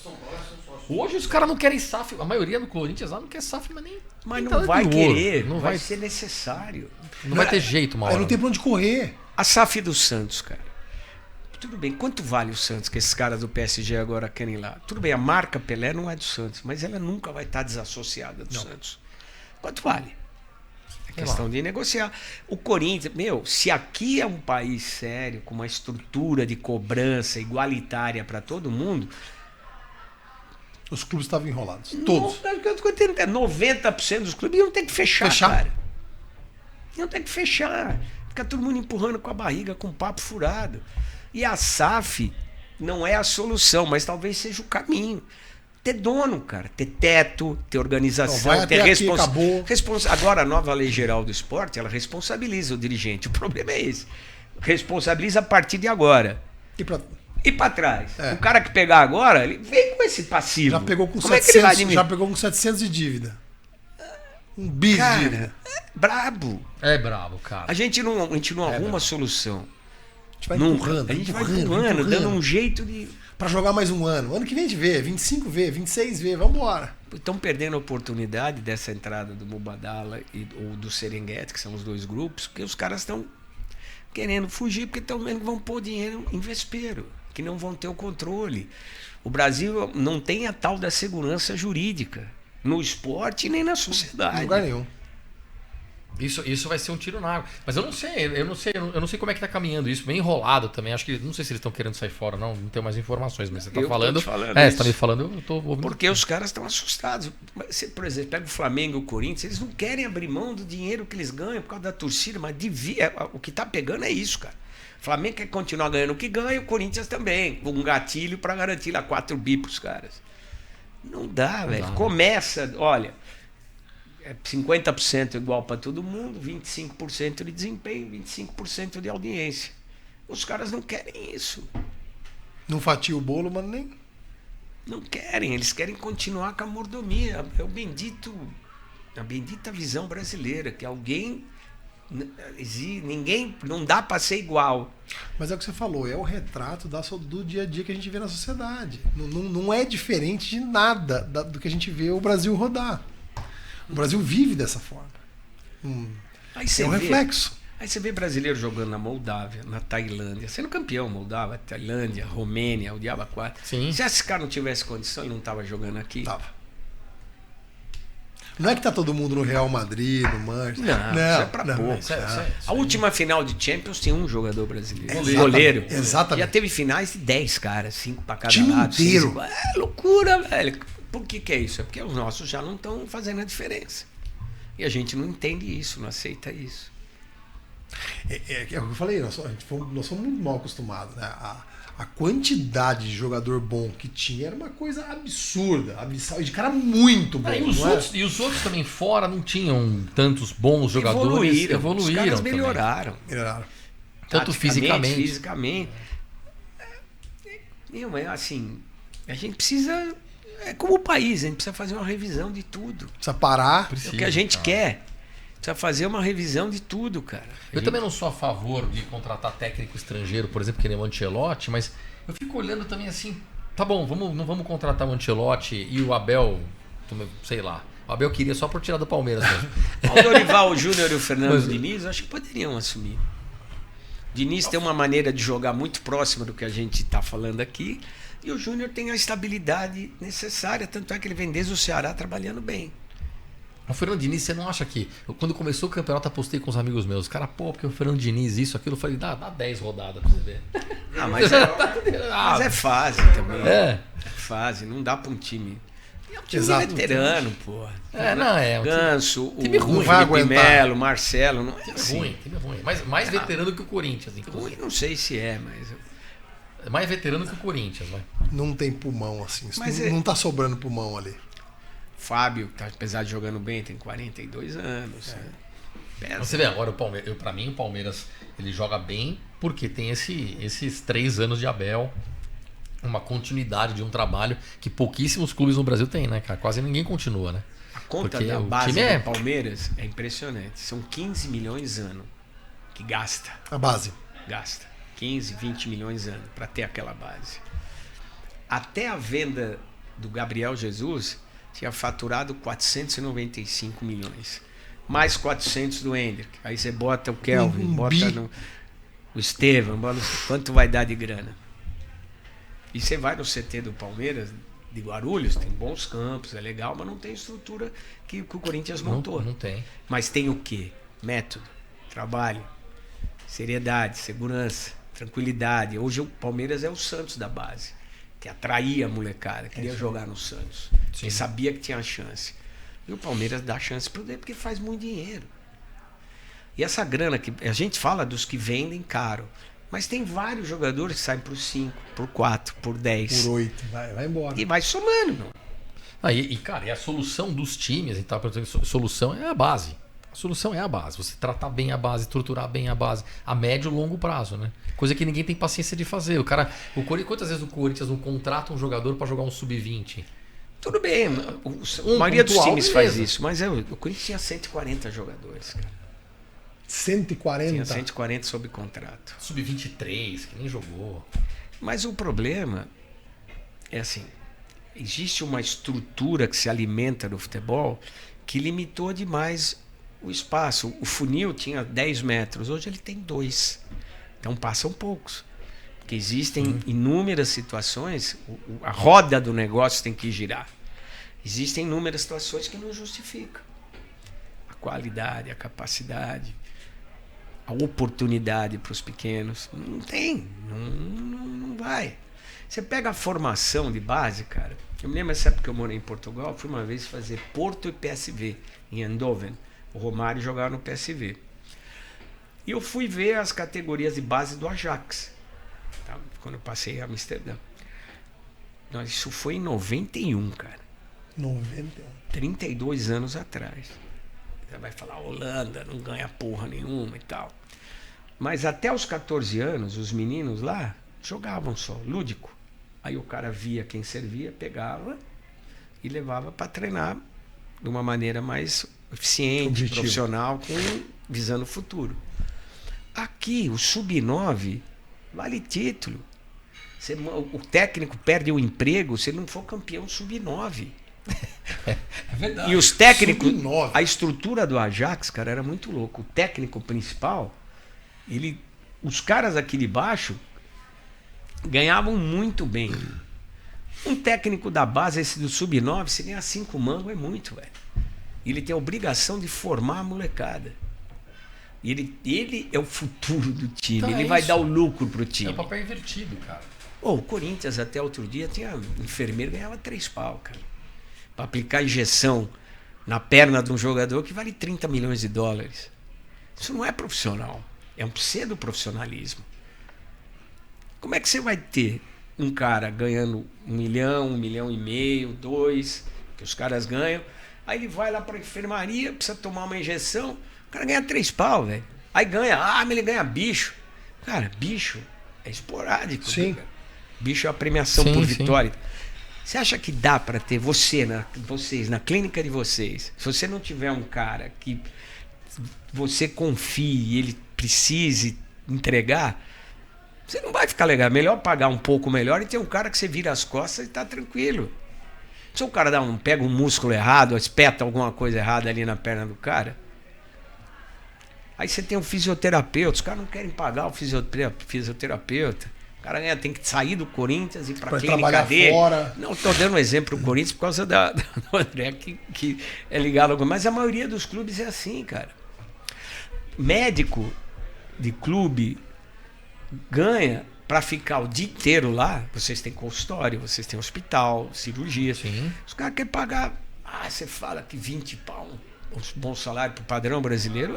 Hoje os caras não querem SAF. A maioria do Corinthians lá não quer SAF,
mas não vai querer. Não vai ser necessário.
Não vai ter jeito, uma hora.
Não tem pra onde correr.
A SAF do Santos, cara. Tudo bem, quanto vale o Santos que esses caras do PSG agora querem lá? Tudo bem, a marca Pelé não é do Santos, mas ela nunca vai estar desassociada do Santos. Quanto vale? É questão de negociar. O Corinthians, se aqui é um país sério, com uma estrutura de cobrança igualitária para todo mundo,
os clubes estavam enrolados. Todos.
90% dos clubes iam ter que fechar, cara. Iam ter que fechar. Fica todo mundo empurrando com a barriga, com o papo furado. E a SAF não é a solução, mas talvez seja o caminho. Ter dono, cara, ter teto, ter organização, ter responsabilidade. Agora, a nova lei geral do esporte, ela responsabiliza o dirigente. O problema é esse. Responsabiliza a partir de agora. E para trás. O cara que pegar agora, ele vem com esse passivo.
Já pegou com,
Como
700, já pegou com 700 de dívida. Um bis de dívida.
Brabo.
É brabo, cara.
A gente não arruma solução.
A gente vai empurrando.
A gente vai empurrando, dando um jeito de...
Pra jogar mais um ano. Ano que vem a gente vê, 25 vê, 26 vê, vambora.
Estão perdendo a oportunidade dessa entrada do Mubadala ou do Serengeti, que são os dois grupos, porque os caras estão querendo fugir, porque estão vendo que vão pôr dinheiro em vespeiro, que não vão ter o controle. O Brasil não tem a tal da segurança jurídica no esporte nem na sociedade.
Em lugar nenhum.
Isso vai ser um tiro na água. Mas eu não sei como é que tá caminhando isso, bem enrolado também. Acho que não sei se eles estão querendo sair fora, não tenho mais informações, mas você tá falando. Você tá me falando, eu tô ouvindo.
Porque os caras estão assustados. Você, por exemplo, pega o Flamengo e o Corinthians, eles não querem abrir mão do dinheiro que eles ganham por causa da torcida, mas o que tá pegando é isso, cara. O Flamengo quer continuar ganhando o que ganha, o Corinthians também, com um gatilho para garantir lá 4 bi pros caras. Não dá, velho. Começa, olha, 50% igual para todo mundo, 25% de desempenho, 25% de audiência. Os caras não querem isso.
Não fatia o bolo, mas nem...
Não querem, eles querem continuar com a mordomia. É a bendita visão brasileira, que ninguém, não dá para ser igual.
Mas é o que você falou, é o retrato do dia a dia que a gente vê na sociedade. Não é diferente de nada do que a gente vê o Brasil rodar. O Brasil vive dessa forma. É um reflexo.
Aí você vê brasileiro jogando na Moldávia, na Tailândia, sendo campeão, Moldávia, Tailândia, Romênia, o Diabo 4.
Sim.
Se esse cara não tivesse condição, ele não estava jogando aqui.
Tava. Não é que tá todo mundo no Real Madrid, no Manchester.
Não, isso é pra pouco. A última final de Champions tem um jogador brasileiro. Goleiro.
Exatamente.
Já teve finais de 10 caras, 5 para cada
time
lado.
Inteiro.
É loucura, velho. Por que é isso? É porque os nossos já não estão fazendo a diferença. E a gente não entende isso, não aceita isso.
É o que eu falei, nós somos muito mal acostumados, né? A quantidade de jogador bom que tinha era uma coisa absurda, de cara muito bom.
E os outros também fora não tinham tantos bons jogadores. Evoluíram.
Os caras melhoraram.
Tanto fisicamente.
Mas assim, a gente precisa... É como o país, a gente precisa fazer uma revisão de tudo.
Precisa parar.
É o que a gente quer. Precisa fazer uma revisão de tudo, cara.
Eu também não sou a favor de contratar técnico estrangeiro, por exemplo, que nem o Ancelotti, mas eu fico olhando também assim, tá bom, não vamos contratar o Ancelotti e o Abel, sei lá. O Abel queria só por tirar do Palmeiras mesmo.
O Dorival Júnior e o Fernando Diniz, acho que poderiam assumir. Diniz tem uma maneira de jogar muito próxima do que a gente está falando aqui, e o Júnior tem a estabilidade necessária, tanto é que ele vem desde o Ceará trabalhando bem.
O Fernando Diniz, você não acha que... Quando começou o campeonato, apostei com os amigos meus. Cara, porque o Fernando Diniz, isso, aquilo, eu falei, dá 10 rodadas pra você ver.
Mas é fase também.
É
fase, não dá pra um time. É um time veterano, pô. Ganso, o Felipe Melo, Marcelo. Não é assim.
Time ruim. Mais veterano que o Corinthians, inclusive.
Não sei se é, mas...
É mais veterano que o Corinthians, vai.
Não tem pulmão, assim. Não tá sobrando pulmão ali.
Fábio, apesar de jogando bem, tem 42 anos.
Você vê agora, pra mim, o Palmeiras ele joga bem porque tem esses 3 anos de Abel, uma continuidade de um trabalho que pouquíssimos clubes no Brasil têm, né, cara? Quase ninguém continua, né?
A conta da base do Palmeiras é impressionante. São 15 milhões ano que gasta.
A base.
Gasta. 15, 20 milhões ano para ter aquela base. Até a venda do Gabriel Jesus... tinha faturado 495 milhões. Mais 400 do Hendrick. Aí você bota o Kelvin, bota o Estevam, quanto vai dar de grana? E você vai no CT do Palmeiras, de Guarulhos, tem bons campos, é legal, mas não tem estrutura que o Corinthians montou.
Não tem.
Mas tem o quê? Método, trabalho, seriedade, segurança, tranquilidade. Hoje o Palmeiras é o Santos da base. Que atraía a molecada, queria jogar no Santos. E sabia que tinha chance. E o Palmeiras dá chance para ele porque faz muito dinheiro. E essa grana que a gente fala dos que vendem caro, mas tem vários jogadores que saem por 5, por 4, por 10.
Por 8, vai embora.
E vai somando, meu.
Cara, e a solução dos times, então, a solução é a base. A solução é a base. Você tratar bem a base, estruturar bem a base, a médio e longo prazo, né? Coisa que ninguém tem paciência de fazer. Quantas vezes o Corinthians não contrata um jogador para jogar um sub-20?
Tudo bem, a maioria dos times faz isso, mas o Corinthians tinha 140 jogadores, cara.
140?
Tinha 140 sob contrato.
Sub-23, que nem jogou.
Mas o problema é assim, existe uma estrutura que se alimenta do futebol que limitou demais o espaço. O funil tinha 10 metros, hoje ele tem 2. Então passam poucos. Porque existem inúmeras situações, a roda do negócio tem que girar. Existem inúmeras situações que não justificam. A qualidade, a capacidade, a oportunidade para os pequenos. Não tem, não vai. Você pega a formação de base, cara. Eu me lembro dessa época que eu morei em Portugal, fui uma vez fazer Porto e PSV, em Eindhoven. O Romário jogava no PSV. E eu fui ver as categorias de base do Ajax. Tá? Quando eu passei em Amsterdã. Isso foi em 91, cara.
91.
32 anos atrás. Você vai falar, Holanda não ganha porra nenhuma e tal. Mas até os 14 anos, os meninos lá jogavam só, lúdico. Aí o cara via quem servia, pegava e levava para treinar de uma maneira mais eficiente, objetivo, profissional, visando o futuro. Aqui, o sub-9 vale título. O técnico perde o emprego se ele não for campeão sub-9.
É verdade.
E os técnicos, a estrutura do Ajax, cara, era muito louco. O técnico principal, os caras aqui de baixo ganhavam muito bem. Um técnico da base, esse do sub-9, se ganhar 5 mangos é muito, velho. Ele tem a obrigação de formar a molecada. Ele é o futuro do time. Então ele vai dar o lucro pro time.
É o papel invertido, cara.
O Corinthians até outro dia tinha enfermeiro, ganhava 3 pau, cara. Para aplicar injeção na perna de um jogador que vale 30 milhões de dólares. Isso não é profissional. É um pseudo-profissionalismo. Como é que você vai ter um cara ganhando 1 milhão, 1,5 milhão, 2, que os caras ganham, aí ele vai lá para a enfermaria, precisa tomar uma injeção, o cara ganha 3 pau, velho. Aí ganha, mas ele ganha bicho. Cara, bicho é esporádico.
Sim.
Cara. Bicho é a premiação por vitória. Você acha que dá para ter vocês, na clínica de vocês, se você não tiver um cara que você confie e ele precise entregar, você não vai ficar legal. É melhor pagar um pouco melhor e ter um cara que você vira as costas e tá tranquilo. Se o cara pega um músculo errado, espeta alguma coisa errada ali na perna do cara, aí você tem um fisioterapeuta, os caras não querem pagar o fisioterapeuta. O cara tem que sair do Corinthians e ir para a clínica dele. Fora. Não, estou dando um exemplo do Corinthians por causa do André, que é ligado ao... Mas a maioria dos clubes é assim, cara. Médico de clube ganha para ficar o dia inteiro lá. Vocês têm consultório, vocês têm hospital, cirurgia.
Sim.
Os caras querem pagar... você fala que 20 pau, um bom salário para o padrão brasileiro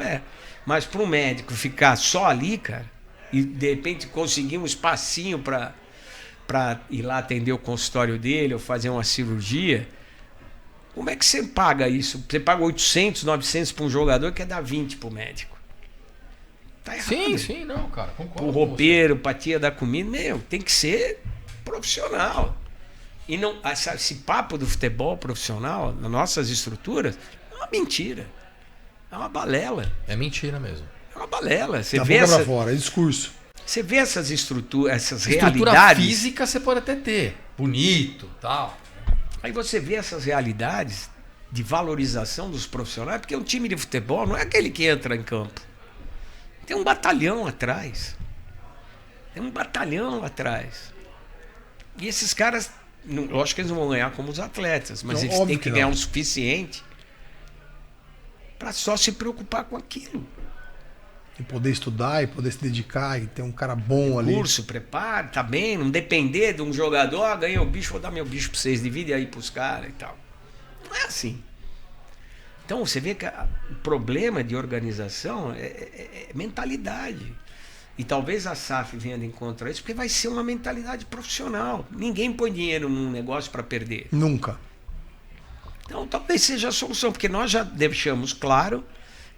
Mas para um médico ficar só ali, cara, e de repente conseguir um espacinho para ir lá atender o consultório dele ou fazer uma cirurgia, como é que você paga isso? Você paga 800, 900 para um jogador que dar 20 para o médico. Tá errado.
Sim, não, cara, concordo.
O roupeiro, pra tia da comida, tem que ser profissional. E não, esse papo do futebol profissional, nas nossas estruturas, é uma mentira. É uma balela.
É mentira mesmo.
É uma balela. Você
da
vê
boca pra fora, é discurso.
Você vê essas estruturas, essas
estrutura
realidades.
Física você pode até ter. Bonito, tal.
Aí você vê essas realidades de valorização dos profissionais, porque um time de futebol não é aquele que entra em campo. Tem um batalhão atrás. E esses caras, lógico que eles não vão ganhar como os atletas, mas eles têm que ganhar o suficiente para só se preocupar com aquilo.
E poder estudar, e poder se dedicar, e ter um cara bom ali.
Curso, preparo, tá bem, não depender de um jogador, ganhei o bicho, vou dar meu bicho para vocês, divide aí pros caras e tal. Não é assim. Então você vê que o problema de organização é mentalidade. E talvez a SAF venha de encontro a isso, porque vai ser uma mentalidade profissional. Ninguém põe dinheiro num negócio para perder.
Nunca.
Então talvez seja a solução, porque nós já deixamos claro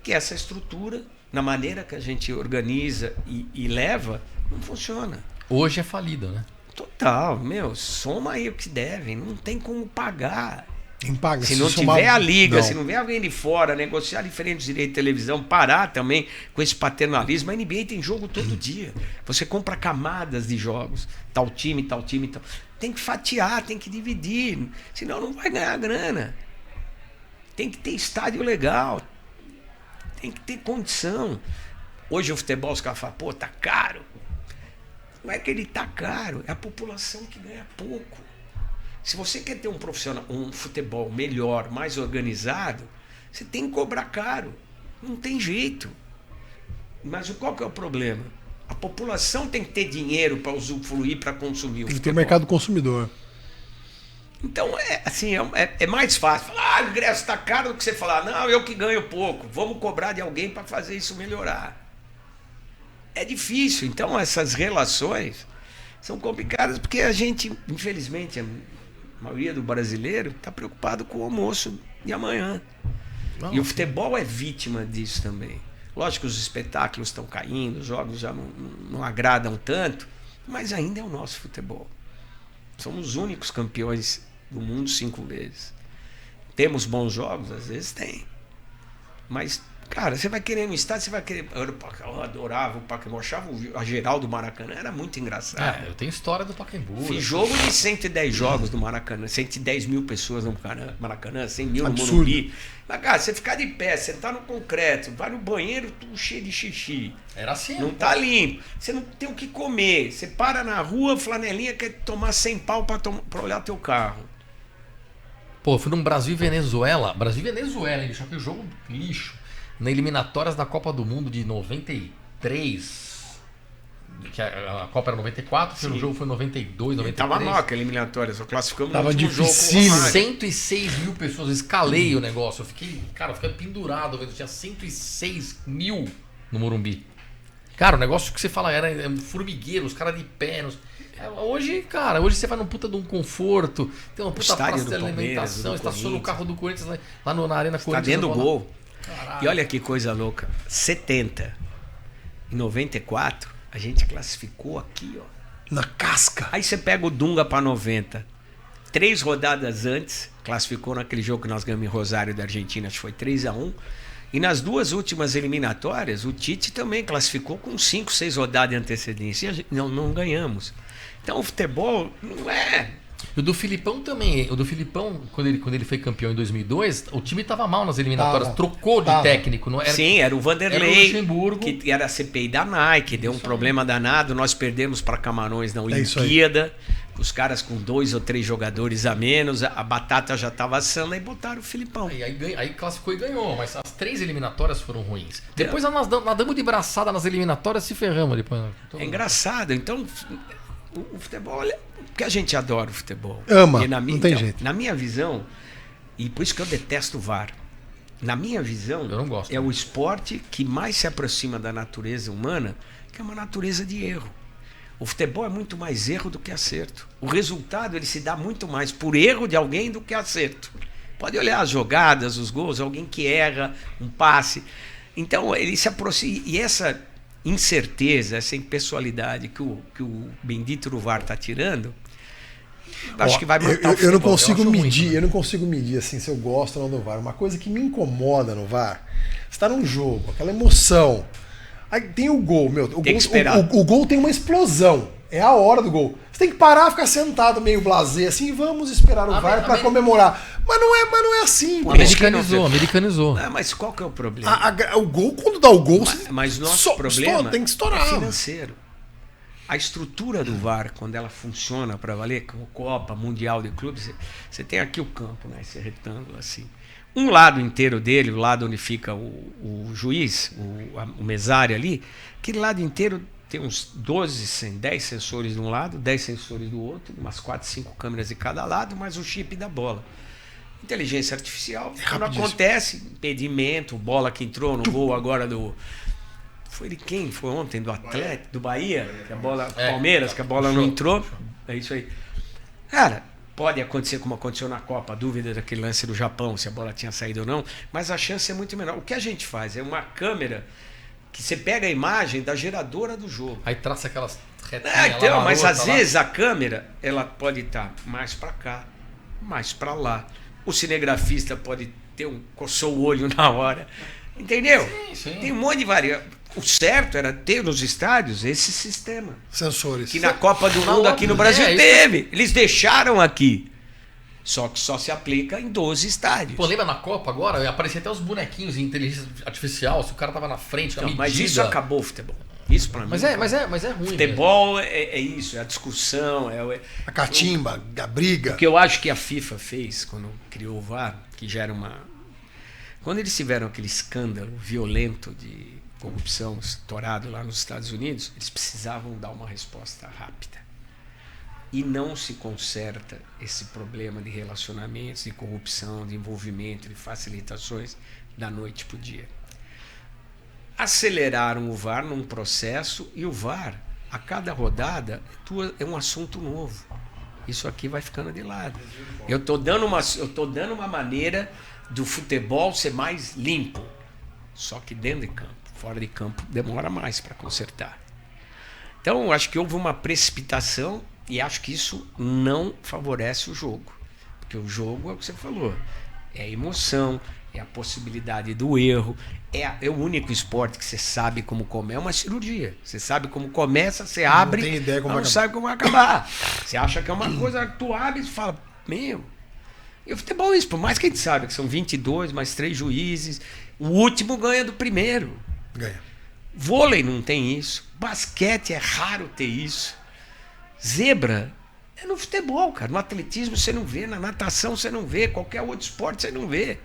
que essa estrutura, na maneira que a gente organiza e leva, não funciona.
Hoje é falida, né?
Total, soma aí o que devem, não tem como pagar.
Quem paga?
Se não tiver a liga, se não vier alguém de fora, negociar diferentes direitos de televisão, parar também com esse paternalismo. A NBA tem jogo todo dia. Você compra camadas de jogos, tal time, tal. Tem que fatiar, tem que dividir, senão não vai ganhar grana. Tem que ter estádio legal, tem que ter condição. Hoje o futebol, os caras falam, pô, tá caro. Não é que ele tá caro, é a população que ganha pouco. Se você quer ter um futebol melhor, mais organizado, você tem que cobrar caro. Não tem jeito. Mas qual que é o problema? A população tem que ter dinheiro para usufruir, para consumir o futebol.
Tem que ter o mercado consumidor.
Então, é mais fácil. Falar, o ingresso está caro do que você falar, não, eu que ganho pouco. Vamos cobrar de alguém para fazer isso melhorar. É difícil. Então, essas relações são complicadas porque a gente, infelizmente, a maioria do brasileiro está preocupado com o almoço de amanhã. E o futebol é vítima disso também. Lógico que os espetáculos estão caindo, os jogos já não agradam tanto, mas ainda é o nosso futebol. Somos os únicos campeões do mundo 5 vezes. Temos bons jogos? Às vezes tem. Mas, cara, você vai querer no estádio, você vai querer... Eu adorava o Pacaembu, achava a geral do Maracanã, era muito engraçado.
Eu tenho história do Pacaembu.
Fiz jogo de 110 jogos do Maracanã, 110 mil pessoas no Maracanã, 100 mil no
Absurdo.
Morumbi. Mas, cara, você ficar de pé, sentar no concreto, vai no banheiro, tudo cheio de xixi.
Era assim.
Não tá limpo. Você não tem o que comer. Você para na rua, flanelinha, quer tomar 100 pau pra olhar teu carro.
Pô, eu fui num Brasil e Venezuela. Brasil e Venezuela, ele achou jogo lixo. Na eliminatórias da Copa do Mundo de 93. Que a Copa era 94, o jogo foi 92, 93.
Tava mal aquela eliminatória, só classificamos
Tava
no último
difícil.
jogo.
106 mil pessoas, eu escalei o negócio. Eu fiquei pendurado, eu tinha 106 mil no Morumbi. Cara, o negócio que você fala era formigueiro, os caras de pé. Hoje, cara, hoje você vai num puta de um conforto, tem uma puta praça de alimentação, estaciona o carro do Corinthians lá na Arena Corinthians.
Tá dentro do gol.
Caralho.
E olha que coisa louca. 70 e 94, a gente classificou aqui, ó.
Na casca.
Aí você pega o Dunga para 90. 3 rodadas antes, classificou naquele jogo que nós ganhamos em Rosário da Argentina, acho que foi 3-1. E nas 2 últimas eliminatórias, o Tite também classificou com 5, 6 rodadas de antecedência. E não ganhamos. Então o futebol não é...
O do Filipão também. O do Filipão, quando ele foi campeão em 2002, o time tava mal nas eliminatórias. Trocou de técnico. Não era,
sim, era o Vanderlei,
era o Luxemburgo.
que era a CPI da Nike, deu um problema danado. Nós perdemos para Camarões na
isso
Olimpíada. Os caras com 2 ou 3 jogadores a menos. A batata já estava assando e botaram o Filipão.
Aí classificou e ganhou. Mas as 3 eliminatórias foram ruins. Depois nós nadamos de braçada nas eliminatórias e se ferramos depois.
É engraçado. Então... O futebol, porque a gente adora o futebol.
Ama, não tem jeito.
Na minha visão, e por isso que eu detesto o VAR, na minha visão,
eu não gosto,
é o esporte que mais se aproxima da natureza humana, que é uma natureza de erro. O futebol é muito mais erro do que acerto. O resultado ele se dá muito mais por erro de alguém do que acerto. Pode olhar as jogadas, os gols, alguém que erra, um passe. Então, ele se aproxima. E essa incerteza, essa impessoalidade que o bendito do VAR está tirando, acho que vai matar o futebol.
Eu não consigo medir, eu não consigo medir assim se eu gosto ou não do VAR. Uma coisa que me incomoda no VAR, você está num jogo, aquela emoção. Aí tem o gol, o gol tem uma explosão. É a hora do gol. Você tem que parar, ficar sentado meio blasé assim e vamos esperar o VAR para comemorar. Mas não é assim.
Americanizou.
Mas qual que é o problema?
O gol, quando dá o gol,
mas nosso problema
tem que estourar.
É financeiro. A estrutura do VAR, quando ela funciona para valer, como Copa, Mundial de Clubes, você tem aqui o campo, né, esse retângulo assim. Um lado inteiro dele, o lado onde fica o juiz, o mesário ali, aquele lado inteiro tem uns 10 sensores de um lado, 10 sensores do outro, umas 4, 5 câmeras de cada lado, mais o chip da bola. Inteligência artificial. Quando acontece, impedimento, bola que entrou no gol agora do... Foi de quem? Foi ontem? Do Atlético, do Bahia? Que a bola, Palmeiras, que a bola não entrou. É isso aí. Cara, pode acontecer como aconteceu na Copa, a dúvida daquele lance do Japão, se a bola tinha saído ou não, mas a chance é muito menor. O que a gente faz é uma câmera que você pega a imagem da geradora do jogo.
Aí traça aquelas retinhas
então, mas às vezes a câmera ela pode estar mais para cá, mais para lá. O cinegrafista pode ter coçou o olho na hora. Entendeu?
Sim.
Tem um monte de variáveis. O certo era ter nos estádios esse sistema.
Sensores.
Que na Copa do Mundo aqui no Brasil teve. Eles deixaram aqui. Só que só se aplica em 12 estádios.
Pô, lembra na Copa agora? Aparecia até os bonequinhos de inteligência artificial, se o cara tava na frente, a medida.
Mas isso acabou o futebol. Isso pra mim.
Mas é ruim.
Futebol é isso, é a discussão.
A catimba, a briga.
O que eu acho que a FIFA fez quando criou o VAR, que já era uma... Quando eles tiveram aquele escândalo violento de corrupção estourado lá nos Estados Unidos, eles precisavam dar uma resposta rápida. E não se conserta esse problema de relacionamentos, de corrupção, de envolvimento, de facilitações da noite para o dia. Aceleraram o VAR num processo e o VAR, a cada rodada, é um assunto novo. Isso aqui vai ficando de lado. Eu estou dando uma maneira do futebol ser mais limpo. Só que dentro de campo, fora de campo, demora mais para consertar. Então, eu acho que houve uma precipitação e acho que isso não favorece o jogo. Porque o jogo é o que você falou. É a emoção, é a possibilidade do erro. É o único esporte que você sabe como comer, é uma cirurgia. Você sabe como começa, você abre,
não tem ideia como
não sabe como vai acabar. Você acha que é uma coisa, tu abre e fala, meu... E o futebol é isso, por mais que a gente saiba que são 22, mais 3 juízes, o último ganha do primeiro.
Ganha.
Vôlei não tem isso. Basquete é raro ter isso. Zebra é no futebol, cara. No atletismo você não vê, na natação você não vê, qualquer outro esporte você não vê.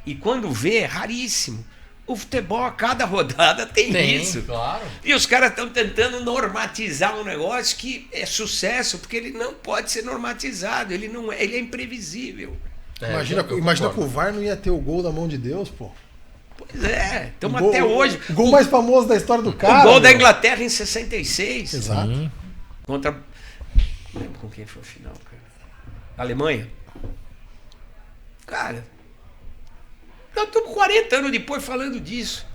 E quando vê, é raríssimo. O futebol, a cada rodada tem isso.
Claro.
E os caras estão tentando normatizar um negócio que é sucesso, porque ele não pode ser normatizado, ele é imprevisível.
Imagina que o VAR não ia ter o gol da mão de Deus, pô.
Pois é, estamos até hoje.
O gol mais famoso da história do cara.
O gol da Inglaterra em 66.
Exato.
Contra... Não lembro com quem foi o final, cara. Alemanha. Cara, nós estamos 40 anos depois falando disso.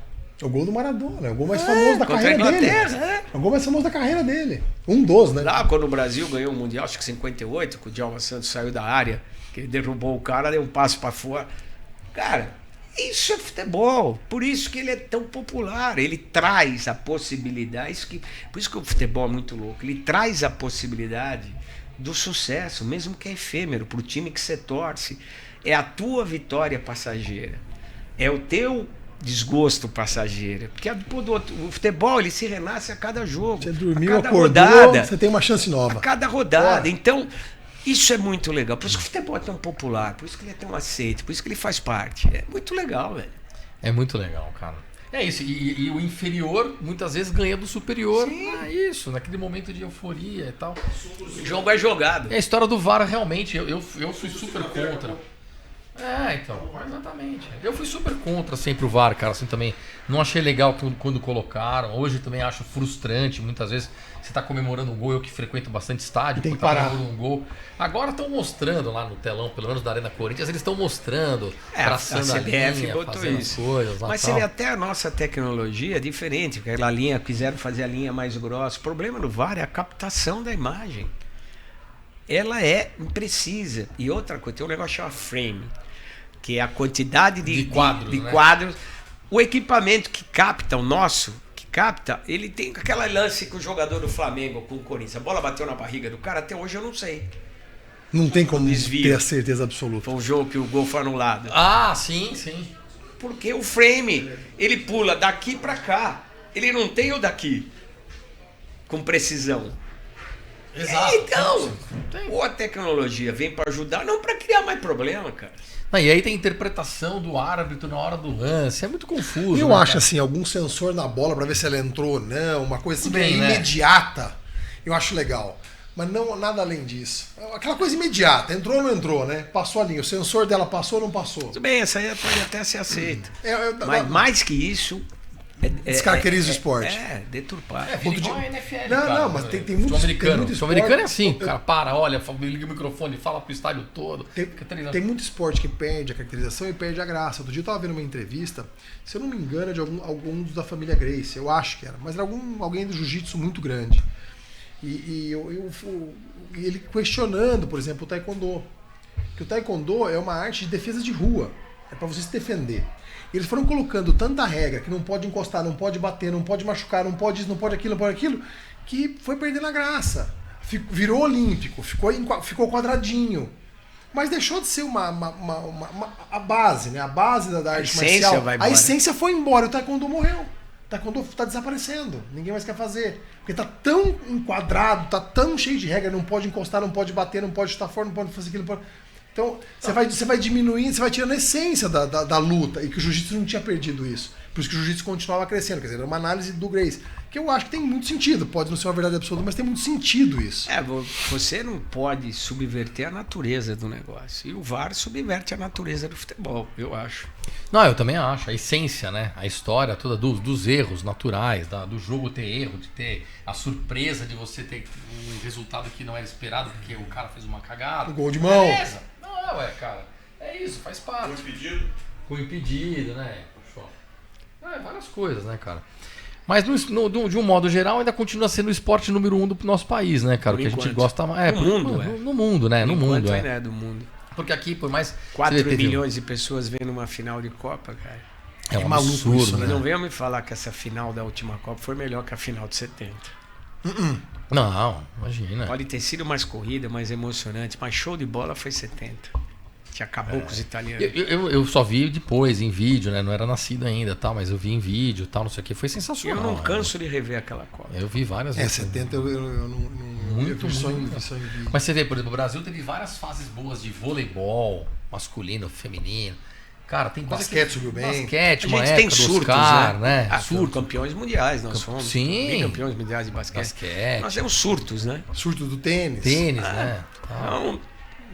O gol do Maradona, é o gol mais famoso da carreira dele. É o gol mais famoso da carreira dele. Um dos, né?
Lá quando o Brasil ganhou o Mundial, acho que 58, que o Djalma Santos saiu da área, que ele derrubou o cara, deu um passo para fora. Cara, isso é futebol. Por isso que ele é tão popular. Ele traz a possibilidade. Por isso que o futebol é muito louco. Ele traz a possibilidade do sucesso, mesmo que é efêmero, para o time que você torce. É a tua vitória passageira. É o teu desgosto passageiro. Porque o futebol ele se renasce a cada jogo.
Você dormiu,
a cada
acordou,
rodada,
você tem uma chance nova.
A cada rodada. Então, isso é muito legal. Por isso que o futebol é tão popular, por isso que ele é tão aceito, por isso que ele faz parte. É muito legal, velho.
É muito legal, cara. É isso. E o inferior muitas vezes ganha do superior.
Sim.
É isso, naquele momento de euforia e tal.
O jogo é jogado.
É a história do VAR, realmente. Eu fui super contra. Então, exatamente. Eu fui super contra sempre o VAR, cara, assim também. Não achei legal quando colocaram. Hoje também acho frustrante. Muitas vezes você tá comemorando um gol, eu que frequento bastante estádio,
tem que parar.
Comemorando um gol. Agora estão mostrando lá no telão, pelo menos da Arena Corinthians, eles estão mostrando, traçando a linha, fazendo as coisas.
Mas
tal.
seria até a nossa tecnologia diferente, porque aquela linha, quiseram fazer a linha mais grossa. O problema do VAR é a captação da imagem. Ela é imprecisa. E outra coisa, tem um negócio chamado frame, que é a quantidade de quadros,
né?
quadros. O equipamento que capta, o nosso, que capta, ele tem aquela lance com o jogador do Flamengo com o Corinthians. A bola bateu na barriga do cara, até hoje eu não sei.
Não tem como
desvio.
ter a certeza absoluta.
Foi um jogo que o gol foi anulado.
Ah, sim.
Porque o frame, ele pula daqui pra cá. Ele não tem o daqui com precisão.
Exato.
Então, ou a tecnologia vem pra ajudar, não pra criar mais problema, cara.
E aí tem interpretação do árbitro na hora do lance. É muito confuso.
Eu
né,
acho
cara?
assim, algum sensor na bola pra ver se ela entrou ou não, uma coisa assim
Bem,
que é
né?
imediata. Eu acho legal. Mas não, nada além disso. Aquela coisa imediata, entrou ou não entrou, né? Passou a linha, o sensor dela passou ou não passou?
Tudo bem, essa aí pode até ser aceita. Mas mais que isso...
Descaracteriza o esporte.
Deturpar.
Futebol é NFL,
não,
cara,
mas tem muito
americano.
esporte.
O americano é assim, o cara para, olha, liga o microfone, fala pro estádio todo.
Tem muito esporte que perde a caracterização e perde a graça. Outro dia eu tava vendo uma entrevista, se eu não me engano, é de alguns da família Gracie, eu acho que era, mas era alguém do jiu-jitsu muito grande. E ele questionando, por exemplo, o taekwondo. Que o taekwondo é uma arte de defesa de rua. É para você se defender. Eles foram colocando tanta regra que não pode encostar, não pode bater, não pode machucar, não pode isso, não pode aquilo, que foi perdendo a graça. Virou olímpico, ficou quadradinho. Mas deixou de ser a base, né? A base da arte marcial. A essência foi embora, o taekwondo morreu. O taekwondo está desaparecendo, ninguém mais quer fazer. Porque tá tão enquadrado, tá tão cheio de regra, não pode encostar, não pode bater, não pode chutar fora, não pode fazer aquilo, não pode... Então, você vai diminuindo, você vai tirando a essência da luta, e que o jiu-jitsu não tinha perdido isso. Por isso que o jiu-jitsu continuava crescendo. Quer dizer, era uma análise do Gracie, que eu acho que tem muito sentido. Pode não ser uma verdade absoluta, mas tem muito sentido isso.
Você não pode subverter a natureza do negócio. E o VAR subverte a natureza do futebol, eu acho.
Não, eu também acho. A essência, né? A história toda dos erros naturais, do jogo ter erro, de ter a surpresa de você ter um resultado que não era esperado, porque o cara fez uma cagada.
Um gol de mão.
Beleza. Não, cara. É isso, faz parte. Com impedido, né? Várias coisas, né, cara? Mas de um modo geral ainda continua sendo o esporte número 1 do nosso país, né, cara? O que a gente gosta mais.
No mundo,
no mundo, né? No mundo,
é do mundo.
Porque aqui, por mais...
4 milhões de pessoas vendo uma final de Copa, cara.
É um maluco isso, né?
Não venha me falar que essa final da última Copa foi melhor que a final de 70.
Não, imagina.
Pode ter sido mais corrida, mais emocionante, mas show de bola foi 70. Acabou com os italianos.
Eu só vi depois, em vídeo, né? Não era nascido ainda, tal, mas eu vi em vídeo, tal, não sei o que. Foi sensacional.
Eu não canso de rever aquela Copa.
Eu vi várias vezes.
70 eu não vi só em vídeo.
Mas você vê, por exemplo, o Brasil teve várias fases boas de voleibol, masculino, feminino. Cara, tem
basquete subiu bem.
Basquete,
a gente tem surtos,
Oscar, né?
Surtos. Campeões mundiais, nós somos.
Sim.
Campeões mundiais de basquete. Nós temos surtos, né?
Surto do tênis.
Né?
Então,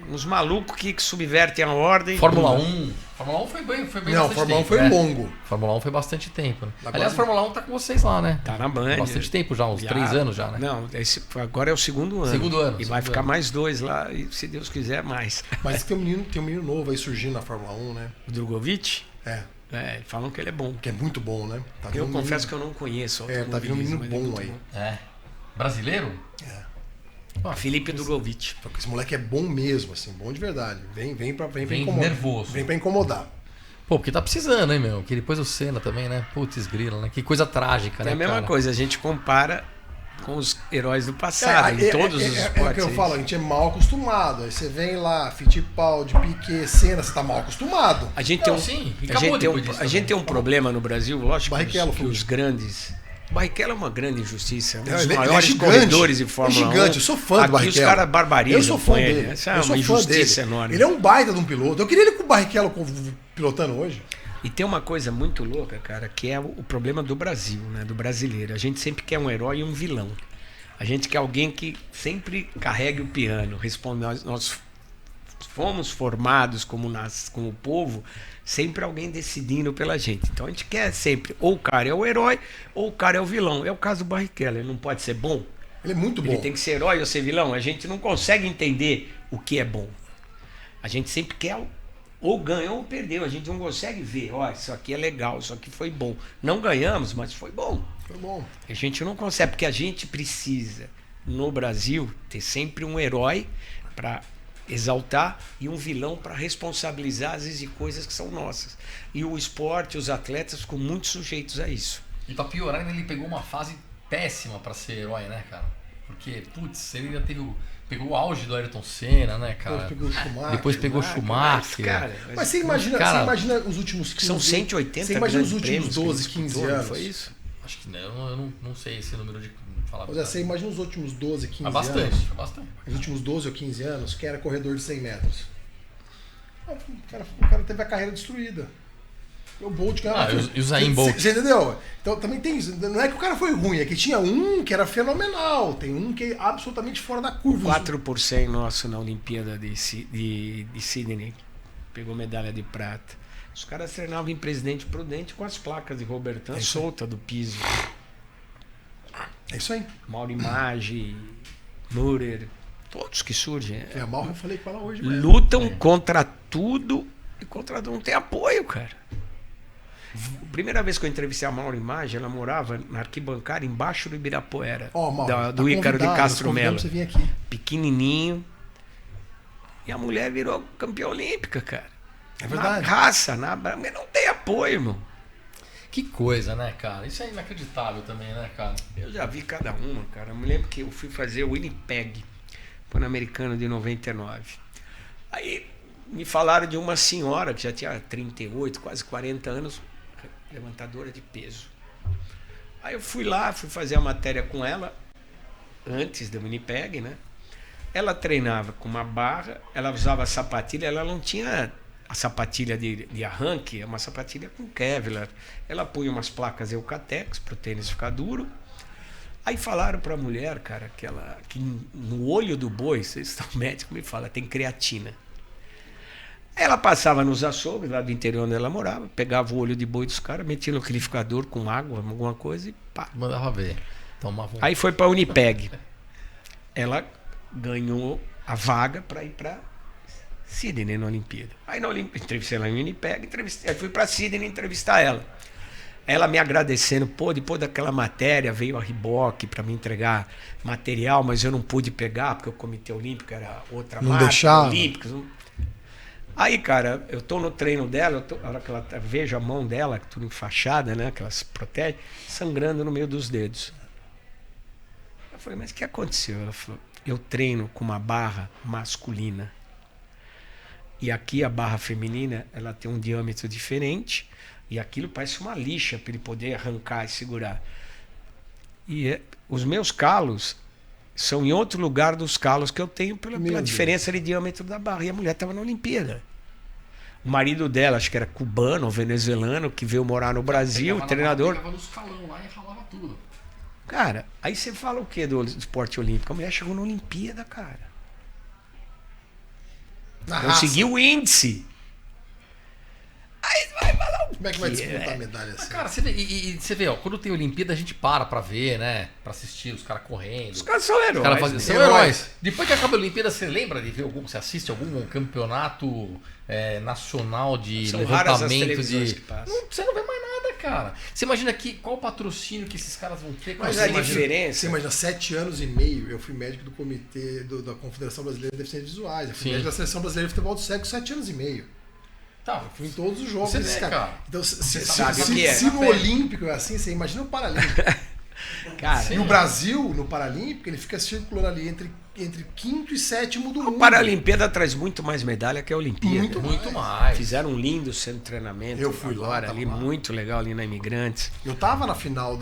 uns malucos que subvertem a ordem.
Fórmula 1. Fórmula 1 foi bem
não, Fórmula 1 foi longo.
Fórmula 1 foi bastante tempo. Né? Aliás, a Fórmula 1 tá com vocês lá, né?
Tá na Band.
Bastante tempo já, uns 3 anos já, né?
Não, agora é o segundo ano. E vai ficar mais 2 lá, e se Deus quiser, mais.
Mas tem um menino novo aí surgindo na Fórmula 1, né?
O Drogovic? Falam que ele é bom.
Que é muito bom, né?
Eu confesso que eu não conheço.
Tá vindo um menino bom aí.
Brasileiro?
Felipe Drogovic.
Esse moleque é bom mesmo, assim, bom de verdade. Vem pra incomodar.
Nervoso.
Vem pra incomodar.
Pô, porque tá precisando, hein, meu? Que depois o Senna também, né? Putz, grila, né? Que coisa trágica, né?
É a mesma coisa, a gente compara com os heróis do passado, em todos os esportes.
É o que eu falo, a gente é mal acostumado. Aí você vem lá, Fittipaldi, Piquet, Senna, você tá mal acostumado.
A gente tem um problema no Brasil, lógico que os grandes... O Barrichello é uma grande injustiça. Um dos maiores corredores de Fórmula 1.
É gigante, eu sou fã do Barrichello.
Aqui os caras barbarizam.
Eu sou fã dele.
Essa é uma injustiça enorme.
Ele é um baita de um piloto. Eu queria ele com o Barrichello pilotando hoje.
E tem uma coisa muito louca, cara, que é o problema do Brasil, né? Do brasileiro. A gente sempre quer um herói e um vilão. A gente quer alguém que sempre carregue o piano. Nós fomos formados como povo, sempre alguém decidindo pela gente. Então a gente quer sempre, ou o cara é o herói, ou o cara é o vilão. É o caso do Barrichello, ele não pode ser bom.
Ele é muito bom.
Ele tem que ser herói ou ser vilão. A gente não consegue entender o que é bom. A gente sempre quer ou ganhou ou perdeu. A gente não consegue ver, isso aqui é legal, isso aqui foi bom. Não ganhamos, mas foi bom.
Foi bom.
A gente não consegue, porque a gente precisa, no Brasil, ter sempre um herói para exaltar e um vilão para responsabilizar, às vezes, de coisas que são nossas. E o esporte, os atletas ficam muito sujeitos a isso.
E pra piorar, ele pegou uma fase péssima para ser herói, né, cara? Porque, ele ainda pegou o auge do Ayrton Senna, né, cara? Depois pegou o Schumacher.
Mas você imagina os últimos 15
anos. São 180
Você imagina os últimos 12, 15 anos.
Foi isso?
Acho que não, eu não sei esse número de falar.
Você imagina os últimos 12, 15
anos. Bastante.
Os últimos 12 ou 15 anos, que era corredor de 100 metros. O cara teve a carreira destruída. O Bolt ganhou.
E o Zayn Bolt.
Você entendeu? Então também tem isso. Não é que o cara foi ruim, é que tinha um que era fenomenal. Tem um que é absolutamente fora da curva.
4% nosso na Olimpíada de Sydney. Pegou medalha de prata. Os caras treinavam em Presidente Prudente com as placas de Robertan solta do piso.
É isso aí.
Mauro Maggi, Müller, todos que surgem.
A Mauro, eu falei com ela hoje mesmo.
Lutam contra tudo e contra tudo. Não tem apoio, cara. A primeira vez que eu entrevistei a Mauro Maggi, ela morava na arquibancada embaixo do Ibirapuera.
Mauro,
do Ícaro de Castro Melo.
Você vir aqui.
Pequenininho. E a mulher virou campeã olímpica, cara.
É verdade.
Na raça, mas não tem apoio, irmão.
Que coisa, né, cara? Isso é inacreditável também, né, cara?
Eu já vi cada uma, cara. Eu me lembro que eu fui fazer o Winnipeg, Pan-Americano de 99. Aí me falaram de uma senhora que já tinha 38, quase 40 anos, levantadora de peso. Aí eu fui lá, fui fazer a matéria com ela, antes do Winnipeg, né? Ela treinava com uma barra, ela usava sapatilha, ela não tinha a sapatilha de arranque, é uma sapatilha com Kevlar. Ela punha umas placas Eucatex para o tênis ficar duro. Aí falaram para a mulher, cara, que no olho do boi, vocês estão médicos, me fala, tem creatina. Ela passava nos açougues lá do interior onde ela morava, pegava o olho de boi dos caras, metia no liquidificador com água, alguma coisa e pá.
Mandava ver. Tomava.
Aí foi para a Winnipeg. Ela ganhou a vaga para ir para Sydney na Olimpíada. Aí na Olimpíada, entrevistei ela em Winnipeg, aí fui para Sydney entrevistar ela. Ela me agradecendo, depois daquela matéria veio a Reebok para me entregar material, mas eu não pude pegar porque o Comitê Olímpico era outra
não
marca,
deixava.
Olímpicos. Aí, cara, eu tô no treino dela, a hora que ela vejo a mão dela, tudo enfaixada, né, que ela se protege, sangrando no meio dos dedos. Eu falei, mas o que aconteceu? Ela falou, eu treino com uma barra masculina. E aqui a barra feminina, ela tem um diâmetro diferente e aquilo parece uma lixa para ele poder arrancar e segurar. E os meus calos são em outro lugar dos calos que eu tenho pela diferença de diâmetro da barra. E a mulher estava na Olimpíada. O marido dela, acho que era cubano ou venezuelano, que veio morar no Brasil, treinador.
Pegava nos calão lá e ralava tudo.
Cara, aí você fala o que do esporte olímpico? A mulher chegou na Olimpíada, cara. Conseguiu o índice. Aí vai falar o
Como é que vai disputar a medalha assim?
Cara, você vê, você vê, ó, quando tem Olimpíada a gente para ver, né? Pra assistir os caras correndo.
Os caras são heróis.
São heróis. Depois que acaba a Olimpíada, você lembra de ver você assiste algum campeonato nacional de
são raras as
levantamento
televisões
de.
que passam.
Você não vê mais nada, cara. Você imagina qual o patrocínio que esses caras vão ter?
Mas
você
a
imagina-
diferença.
Você imagina, 7 anos e meio, eu fui médico do comitê da Confederação Brasileira de Deficientes Visuais. Eu fui
Sim.
médico da Seleção Brasileira de Futebol do Cego 7 anos e meio.
Tá,
Fui em todos os jogos
Você
desses
vê,
caras.
cara.
Então,
sabe o
se,
que é.
se no Olímpico é assim, você imagina o Paralímpico.
Cara,
E o Brasil, no Paralímpico, ele fica circulando ali entre quinto e sétimo do
a
mundo.
Paralimpíada traz muito mais medalha que a Olimpíada.
muito mais.
Fizeram um lindo centro de treinamento.
Eu fui lá,
agora
tava
ali,
lá.
muito legal ali na Imigrantes.
Eu tava na final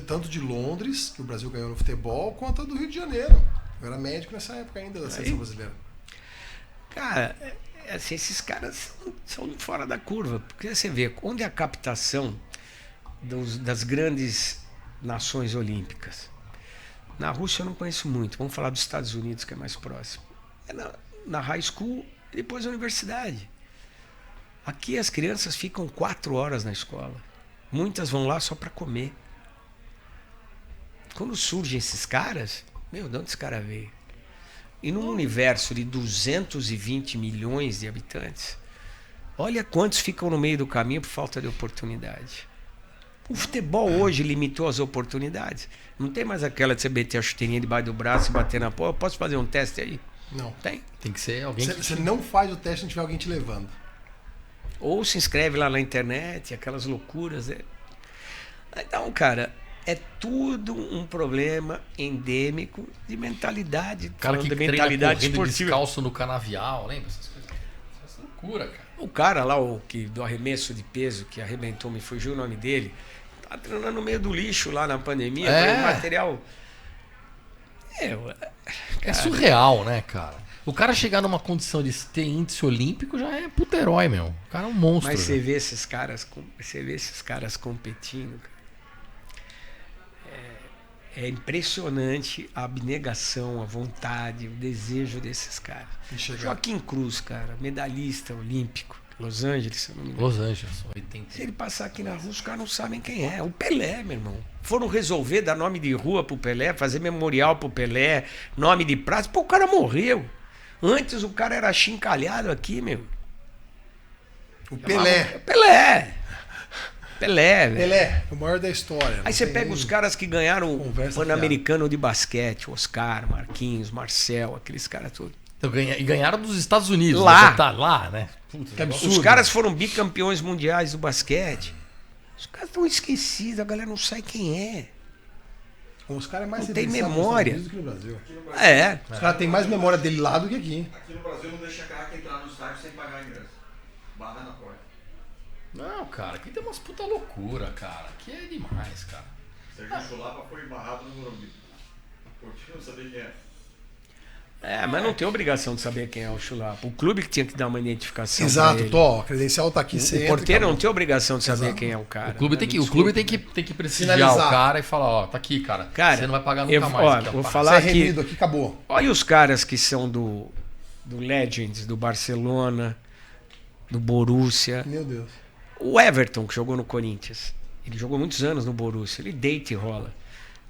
tanto de Londres, que o Brasil ganhou no futebol, quanto a do Rio de Janeiro. Eu era médico nessa época ainda da Seleção Brasileira.
Cara, assim, esses caras são fora da curva. Porque você vê onde é a captação das grandes nações olímpicas. Na Rússia eu não conheço muito. Vamos falar dos Estados Unidos, que é mais próximo. É na high school e depois na universidade. Aqui as crianças ficam 4 horas na escola. Muitas vão lá só para comer. Quando surgem esses caras, de onde esse cara veio? E num universo de 220 milhões de habitantes, olha quantos ficam no meio do caminho por falta de oportunidade. O futebol hoje limitou as oportunidades. Não tem mais aquela de você meter a chuteirinha debaixo do braço e bater na porra. Posso fazer um teste aí?
Não.
Tem.
Tem que ser alguém
Você não faz o teste se não tiver alguém te levando.
Ou se inscreve lá na internet, aquelas loucuras. Então, cara, é tudo um problema endêmico de mentalidade.
O cara que
de
treina
mentalidade
correndo
esportiva.
descalço no canavial, lembra essas coisas? Essa loucura, cara.
O cara lá, do arremesso de peso, que arrebentou, me fugiu o nome dele, tá treinando no meio do lixo lá na pandemia,
É.
o material...
É surreal, né, cara? O cara chegar numa condição de ter índice olímpico já é puta herói, meu. O cara é um monstro.
Mas você vê esses caras competindo, cara. É impressionante a abnegação, a vontade, o desejo desses caras. Joaquim Cruz, cara, medalhista olímpico, Los Angeles, se eu não me engano.
Los Angeles, 80.
Se ele passar aqui na rua, os caras não sabem quem é. O Pelé, meu irmão. Foram resolver dar nome de rua pro Pelé, fazer memorial pro Pelé, nome de praça. Pô, o cara morreu. Antes o cara era achincalhado aqui, meu.
O Pelé.
Pelé, velho.
Pelé, o maior da história.
Aí você pega os caras que ganharam o Pan-Americano de basquete, Oscar, Marquinhos, Marcel, aqueles caras todos.
Então, e ganharam dos Estados Unidos.
Lá.
Tá lá, né? Puta,
que absurdo.
Os caras foram bicampeões mundiais do basquete. Os caras estão esquecidos, a galera não sabe quem é.
Os caras é mais
não tem
reverenciados
memória.
nos Estados Unidos do que no Brasil.
É.
Os caras têm mais memória dele lá do que aqui.
Aqui no Brasil não deixa craque entrar no estádio sem pagar ingresso. Barra na porta.
Não, cara, aqui tem umas puta loucura, cara. Aqui é demais, cara.
Sérgio Chulapa foi barrado no Morumbi. Curtiu, não sabia quem é.
Mas não tem obrigação de saber quem é o Chulapa. O clube que tinha que dar uma identificação.
Exato, Tó, a credencial tá aqui.
O porteiro não tem obrigação de saber quem é o cara.
O clube tem que prestigiar
Sinalizar.
o cara e falar, ó, tá aqui, cara. Você não vai pagar nunca mais.
Ó,
aqui, ó,
vou
pá.
falar
Você é
aqui.
remido aqui, acabou.
Olha os caras que são do Legends, do Barcelona, do Borussia.
Meu Deus.
O Everton, que jogou no Corinthians. Ele jogou muitos anos no Borussia. Ele deita e rola.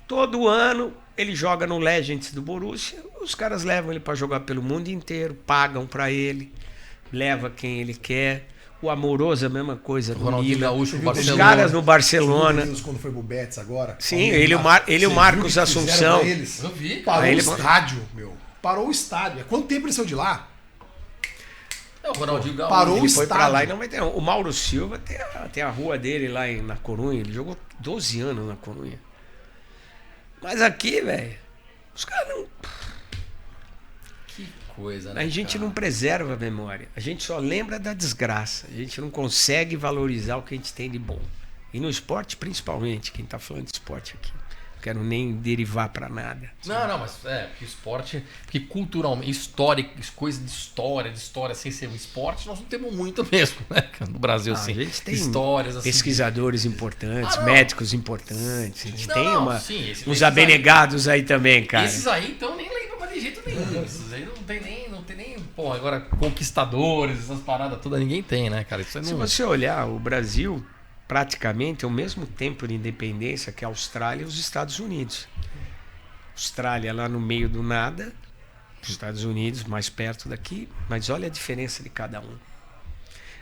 Todo ano ele joga no Legends do Borussia. Os caras levam ele para jogar pelo mundo inteiro, pagam para ele, leva quem ele quer. O Amoroso, a mesma coisa. Do
Ronaldinho
Milan.
Gaúcho,
Os
Barcelona.
caras no Barcelona.
Quando foi pro Betis agora?
Sim, ele e o Marcos Assunção.
Eles?
Eu vi.
Parou
Aí
o
ele-
estádio, meu. Parou o estádio. Há quanto tempo ele saiu de lá?
É, o Ronaldinho Gaúcho.
Parou
Ele
o
foi pra
estádio.
lá e não vai ter. O Mauro Silva tem a rua dele lá na Corunha. Ele jogou 12 anos na Corunha. Mas aqui, velho, os caras não.
Que coisa, né?
A gente
cara?
não preserva a memória. A gente só lembra da desgraça. A gente não consegue valorizar o que a gente tem de bom. E no esporte, principalmente, quem tá falando de esporte aqui. Não quero nem derivar pra nada.
Não, mas porque esporte, porque culturalmente, história, coisa de história, sem ser um esporte, nós não temos muito mesmo, né? No Brasil, assim.
A gente tem
histórias assim.
pesquisadores importantes,
não.
médicos importantes. A gente
Não,
tem
não, sim, esses
uns
aí-
abnegados aí também, cara.
Esses aí, então, nem lembro mais de jeito nenhum. Esses aí não tem nem. Pô, agora, conquistadores, essas paradas todas, ninguém tem, né, cara? Isso aí
Se
não.
você olhar, o Brasil praticamente é o mesmo tempo de independência que a Austrália e os Estados Unidos. Austrália lá no meio do nada, os Estados Unidos mais perto daqui, mas olha a diferença de cada um.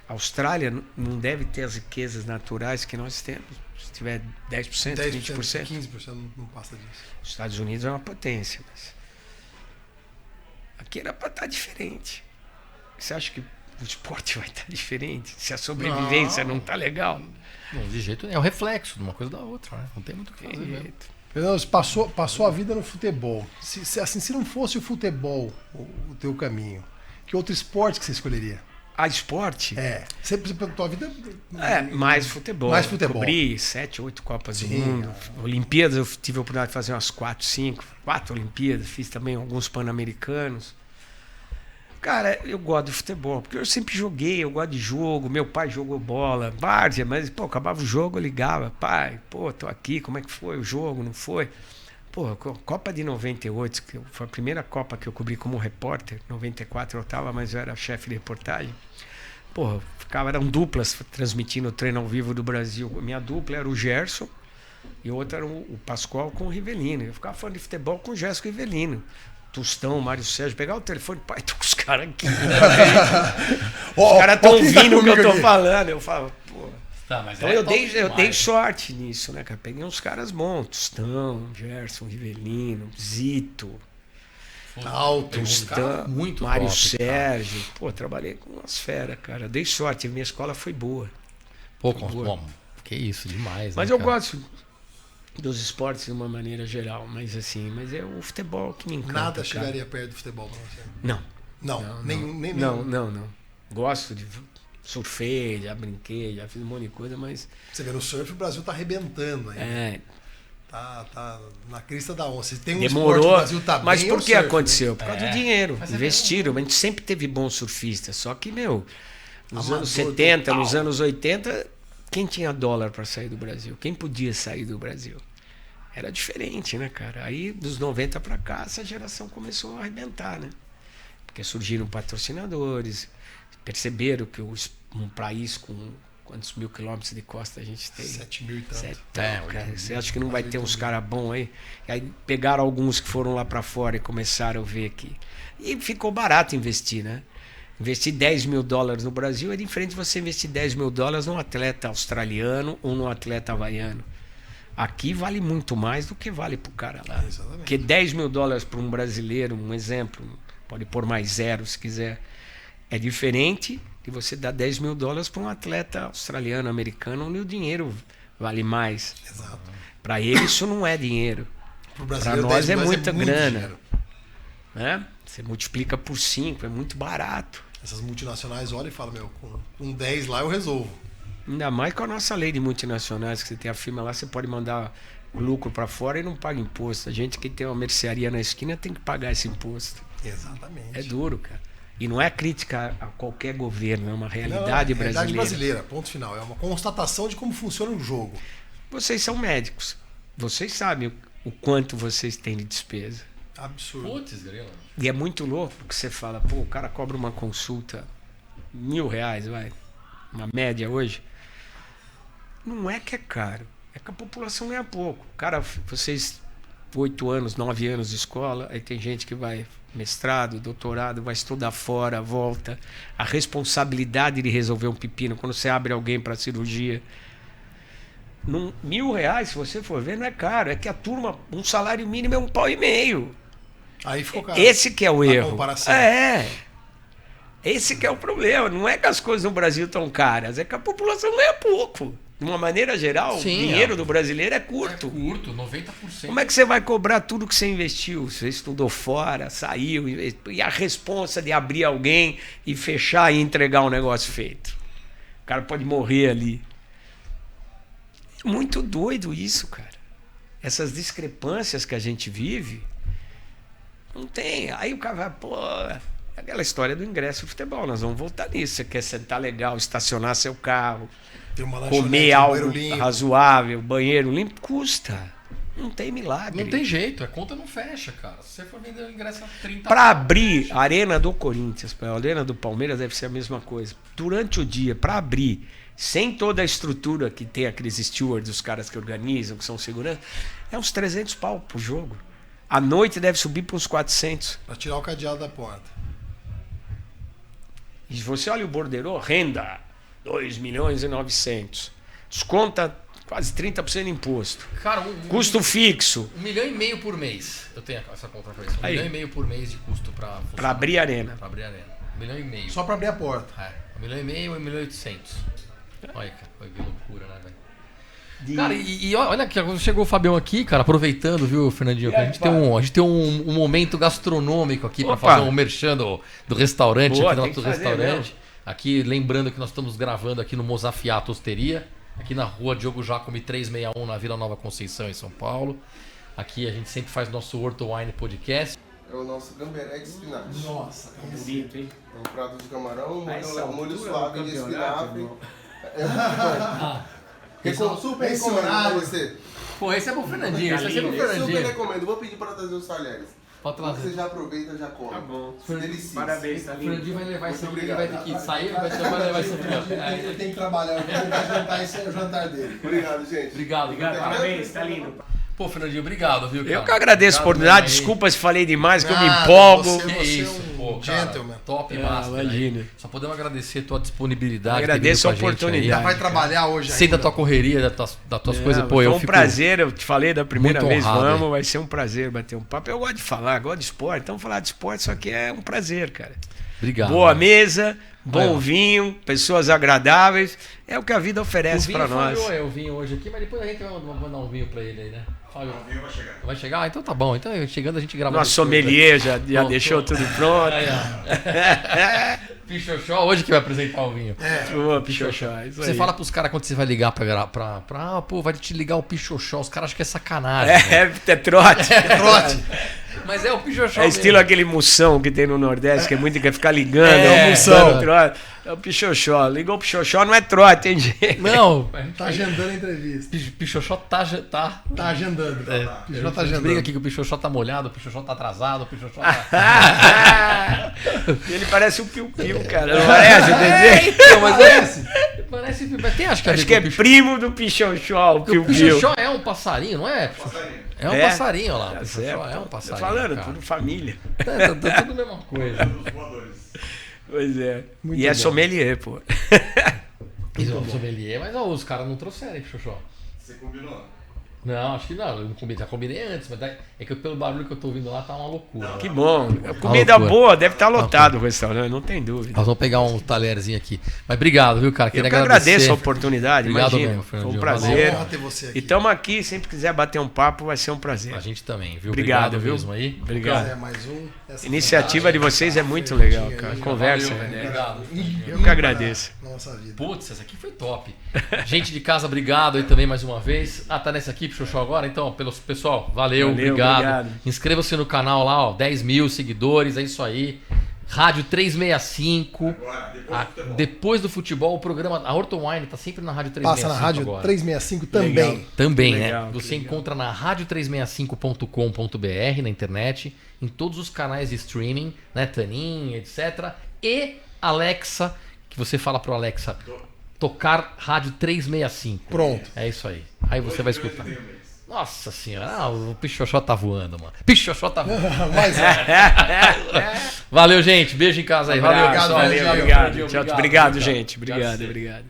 A Austrália não deve ter as riquezas naturais que nós temos. Se tiver 10%, 20%.
15% não passa disso.
Os Estados Unidos é uma potência, mas aqui era para estar diferente. Você acha que o esporte vai estar diferente? Se a sobrevivência não está legal?
Não, de jeito nenhum. É o reflexo de uma coisa da outra, né? Não tem muito o que fazer mesmo.
Fernando, você passou a vida no futebol. Se não fosse o futebol o teu caminho, que outro esporte que você escolheria?
A esporte?
Sempre a tua vida.
Mais futebol.
Mais futebol.
Cobri 7, 8 Copas do
Sim,
Mundo. Olimpíadas, eu tive a oportunidade de fazer umas 4, 5. 4 Olimpíadas, fiz também alguns Pan-Americanos. Cara, eu gosto de futebol, porque eu sempre joguei, eu gosto de jogo, meu pai jogou bola, várzea, mas, pô, acabava o jogo, eu ligava, pai, pô, tô aqui, como é que foi o jogo, não foi? Pô, Copa de 98, que foi a primeira Copa que eu cobri como repórter, 94 eu tava, mas eu era chefe de reportagem. Pô, eram duplas transmitindo o treino ao vivo do Brasil. Minha dupla era o Gerson e outra era o Pascoal com o Rivelino. Eu ficava falando de futebol com o Gerson e o Rivelino. Tostão, Mário Sérgio, pegar o telefone, pai, tô com os caras aqui. Os caras estão ouvindo o que eu tô falando. Eu falo, pô.
Tá, mas
Então eu dei sorte nisso, né, cara? Peguei uns caras bons, Tostão, Gerson, Rivelino, Zito, Tostão,
muito
Mário
top,
Sérgio. Pô, trabalhei com umas feras, cara. Dei sorte, minha escola foi boa.
Pô,
boa.
que isso, demais.
Mas
né,
eu
cara?
gosto dos esportes de uma maneira geral, mas é o futebol que me encanta.
Nada
cara.
chegaria perto do futebol pra você.
Não.
Nem
Não. Gosto de surfei, já brinquei, já fiz um monte de coisa, mas
Você vê no surf, o Brasil tá arrebentando aí. Tá na crista da onda. Se tem um
Demorou,
esporte que o Brasil tá
mas
bem,
por
é o
que
surf,
aconteceu?
né?
Por causa do dinheiro.
Mas é
Investiram. A gente sempre teve bons surfistas. Só que, nos
Amador
anos 70,
total.
nos anos 80, quem tinha dólar para sair do Brasil? Quem podia sair do Brasil? Era diferente, né, cara? Aí, dos 90 para cá, essa geração começou a arrebentar, né? Porque surgiram patrocinadores, perceberam que um país com quantos mil quilômetros de costa a gente tem?
7 mil e tanto.
Cara, você acha que não vai ter uns caras bons aí? E aí pegaram alguns que foram lá para fora e começaram a ver que... E ficou barato investir, né? Investir $10 mil no Brasil é diferente de você investir $10 mil num atleta australiano ou num atleta havaiano. Aqui vale muito mais do que vale pro cara lá.
Exatamente.
Porque $10 mil para um brasileiro, um exemplo, pode pôr mais zero se quiser, é diferente de você dar $10 mil para um atleta australiano, americano, onde o dinheiro vale mais.
Exato.
Para ele isso não é dinheiro.
Pro
Para
brasileiro,
nós
10
é
milhões
muita
muito
grana.
dinheiro.
Né? Você multiplica por 5, é muito barato.
Essas multinacionais olham e falam, com 10 lá eu resolvo.
Ainda mais com a nossa lei de multinacionais, que você tem a firma lá, você pode mandar o lucro para fora e não paga imposto. A gente que tem uma mercearia na esquina tem que pagar esse imposto.
Exatamente.
É duro, cara. E não é crítica a qualquer governo, é uma
Não,
realidade brasileira.
realidade brasileira, ponto final. É uma constatação de como funciona o jogo.
Vocês são médicos. Vocês sabem o quanto vocês têm de despesa.
Absurdo.
Putz, grila.
E é muito louco porque você fala, pô, o cara cobra uma consulta R$1.000, vai. Uma média hoje. Não é que é caro. É que a população ganha pouco. Cara, vocês 8 anos, 9 anos de escola, aí tem gente que vai mestrado, doutorado, vai estudar fora, volta. A responsabilidade de resolver um pepino, quando você abre alguém para cirurgia. R$1.000, se você for ver, não é caro. É que a turma, um salário mínimo é R$1,50.
Aí ficou caro.
Esse que é o
A
erro.
comparação.
Esse que é o problema. Não é que as coisas no Brasil estão caras, é que a população ganha pouco. De uma maneira geral,
Sim,
o dinheiro do brasileiro é curto.
É curto, 90%.
Como é que você vai cobrar tudo que você investiu? Você estudou fora, saiu, e a responsa de abrir alguém e fechar e entregar um negócio feito? O cara pode morrer ali. É muito doido isso, cara. Essas discrepâncias que a gente vive, não tem. Aí o cara vai, pô, aquela história do ingresso do futebol, nós vamos voltar nisso. Você quer sentar legal, estacionar seu carro,
Tem uma lanchonete,
comer
um
algo
banheiro limpo.
razoável, banheiro limpo, custa. Não tem milagre.
Não tem jeito, a conta não fecha, cara. Se você for vender o ingresso a 30
Para abrir a Arena do Corinthians, a Arena do Palmeiras deve ser a mesma coisa. Durante o dia, para abrir, sem toda a estrutura que tem aqueles stewards, os caras que organizam, que são segurança, é uns 300 pau pro jogo. À noite deve subir para uns 400.
Pra tirar o cadeado da porta.
E se você olha o borderô, renda 2.900.000. Desconta quase 30% de imposto.
Cara,
Custo fixo.
1,5 milhão por mês. Eu tenho essa conta pra isso. 1,5
Aí.
milhão por mês de custo pra
Para abrir a arena.
Pra abrir a arena. 1,5 milhão.
Só pra abrir a porta.
É, 1,5 milhão e 1.800.000. Olha, cara, que loucura, né, velho? Cara, e olha que quando chegou o Fabião aqui, cara, aproveitando, viu, Fernandinho? Que a gente tem um momento gastronômico aqui pra
Opa.
fazer um merchan do restaurante,
Boa,
aqui do
tem
nosso
que fazer
restaurante. Aqui, lembrando que nós estamos gravando aqui no Mozafiato Osteria, aqui na rua Diogo Jacome 361, na Vila Nova Conceição, em São Paulo. Aqui a gente sempre faz nosso Horto Wine Podcast.
É o nosso gamberé de espinafre.
Nossa,
Bonito, hein?
É um prato de camarão,
essa
molho
altura
suave
do
de
campeonato,
espinafre.
irmão.
É muito bom. Super
esse
recomendo pra
horário.
você.
Pô, esse é pro Fernandinho, esse é sempre pro
Super
Fernandinho.
recomendo. Vou pedir para trazer os talheres.
Pode
Você
trazer.
já aproveita, já come.
Tá bom.
Delicioso.
Parabéns,
O
tá lindo.
Fernandinho vai levar esse
Muito
aqui, ele vai
obrigado.
ter que sair, vai levar esse aqui, ó.
Ele tem que trabalhar, ele vai jantar, esse é o jantar dele.
Obrigado, gente.
Obrigado,
Obrigado, parabéns, tá lindo.
Pô, Fernandinho, obrigado, viu, cara?
Eu que agradeço a
Obrigado
oportunidade,
mesmo aí.
desculpa se falei demais, que eu me
Nada,
empolgo.
você-
Que
é
isso,
um
pô, cara,
gentleman.
top,
É,
master.
imagina.
Aí. Só podemos agradecer a tua disponibilidade.
Agradeço
ter vindo
a
com gente
oportunidade.
aí.
Já vai trabalhar hoje
Sei da
ainda.
tua correria, das tuas coisas, pô,
Foi
eu
um
fico...
prazer, eu te falei da primeira
muito
vez,
honrado,
vamos,
hein?
vai ser um prazer bater um papo. Eu gosto de falar, gosto de esporte, então falar de esporte, só que é um prazer, cara.
Obrigado.
Boa mesa, bom
Aí,
vinho, pessoas agradáveis. É o que a vida oferece para nós.
Falhou, o vinho hoje aqui, mas depois a gente vai mandar um vinho pra ele aí, né? Falhou.
O vinho vai chegar.
Vai chegar? Então tá bom. Então chegando a gente grava.
Nosso
depois,
sommelier já
Pronto.
deixou tudo pronto.
Aí, ó. Pichoxó, hoje que vai apresentar o vinho.
Boa, Pichoxó, isso
Você
aí.
fala pros caras quando você vai ligar pô, vai te ligar o Pichoxó. Os caras acham que é sacanagem.
É trote.
Trote.
Mas é o Pichoxó
É estilo
mesmo.
aquele moção que tem no Nordeste, que é muito quer ficar ligando.
É,
o moção. Trote. É o Pichoxó. Ligou o Pichoxó, não é trote, tem jeito.
Não,
Tá agendando a entrevista.
Pichoxó tá.
Tá agendando.
É,
Já tá
a gente
agendando.
briga aqui que o Pichoxó tá molhado, o Pichoxó tá atrasado, o Pichoxó tá.
Ele parece um piu-piu, cara. Não parece o desenho?
Então, mas parece. Mas tem, acho que
Acho que é primo do Pichoxó, o
Porque o
piu-piu.
Pichoxó é um passarinho, não é?
Passarinho.
É um
É?
passarinho, olha lá. O
Tá
Pichoxó
certo.
é um
Tô
passarinho.
falando,
cara.
tudo família.
Tá tudo a mesma coisa.
Os voadores.
Pois é.
Muito
E é
bom.
sommelier, pô.
Isso é um sommelier, mas ó, os caras não trouxeram, hein, Pichoxó?
Você combinou?
Não, acho que não. Eu não combinei, já combinei antes, mas é que pelo barulho que eu tô ouvindo lá tá uma loucura.
Que bom. Comida
loucura.
boa, deve estar lotado o restaurante, não tem dúvida.
Nós vamos pegar um talherzinho aqui. Mas obrigado, viu, cara?
Eu
Queria
que
agradecer.
agradeço a oportunidade,
Obrigado
imagina.
mesmo,
Foi um
Fernandinho.
prazer.
Uma honra ter você aqui.
E estamos aqui, sempre quiser bater um papo, vai ser um prazer.
A gente também, viu?
Obrigado, viu?
mesmo aí.
Obrigado.
É, mais um. Essa
Iniciativa de vocês é muito legal, cara. Conversa,
Valeu,
né?
Obrigado.
Eu que agradeço.
Nossa vida.
Putz, essa aqui foi top. Gente de casa, obrigado aí também mais uma vez. Ah, tá nessa aqui, Pichoxó agora? Então, pessoal, valeu, obrigado. Inscreva-se no canal lá, ó, 10 mil seguidores, é isso aí. Rádio 365.
Agora,
Depois do futebol, o programa, a Horton Wine tá sempre na Rádio 365
Passa na rádio
agora.
365 também.
Legal.
Também,
Legal,
né?
que
Você
legal.
encontra na rádio365.com.br na internet, em todos os canais de streaming, né, Tanin, etc. E Alexa, que você fala pro Alexa tocar rádio 365.
Pronto.
É isso aí. Aí você vai escutar. Nossa senhora, o Pichoxó tá voando, mano. Pichoxó tá voando.
Mas
Valeu, gente. Beijo em casa aí. Valeu,
Obrigado,
pessoal.
valeu,
Tchau,
obrigado.
tchau,
Tchau, obrigado,
tchau.
gente.
Obrigado,
Obrigado,
você.
obrigado.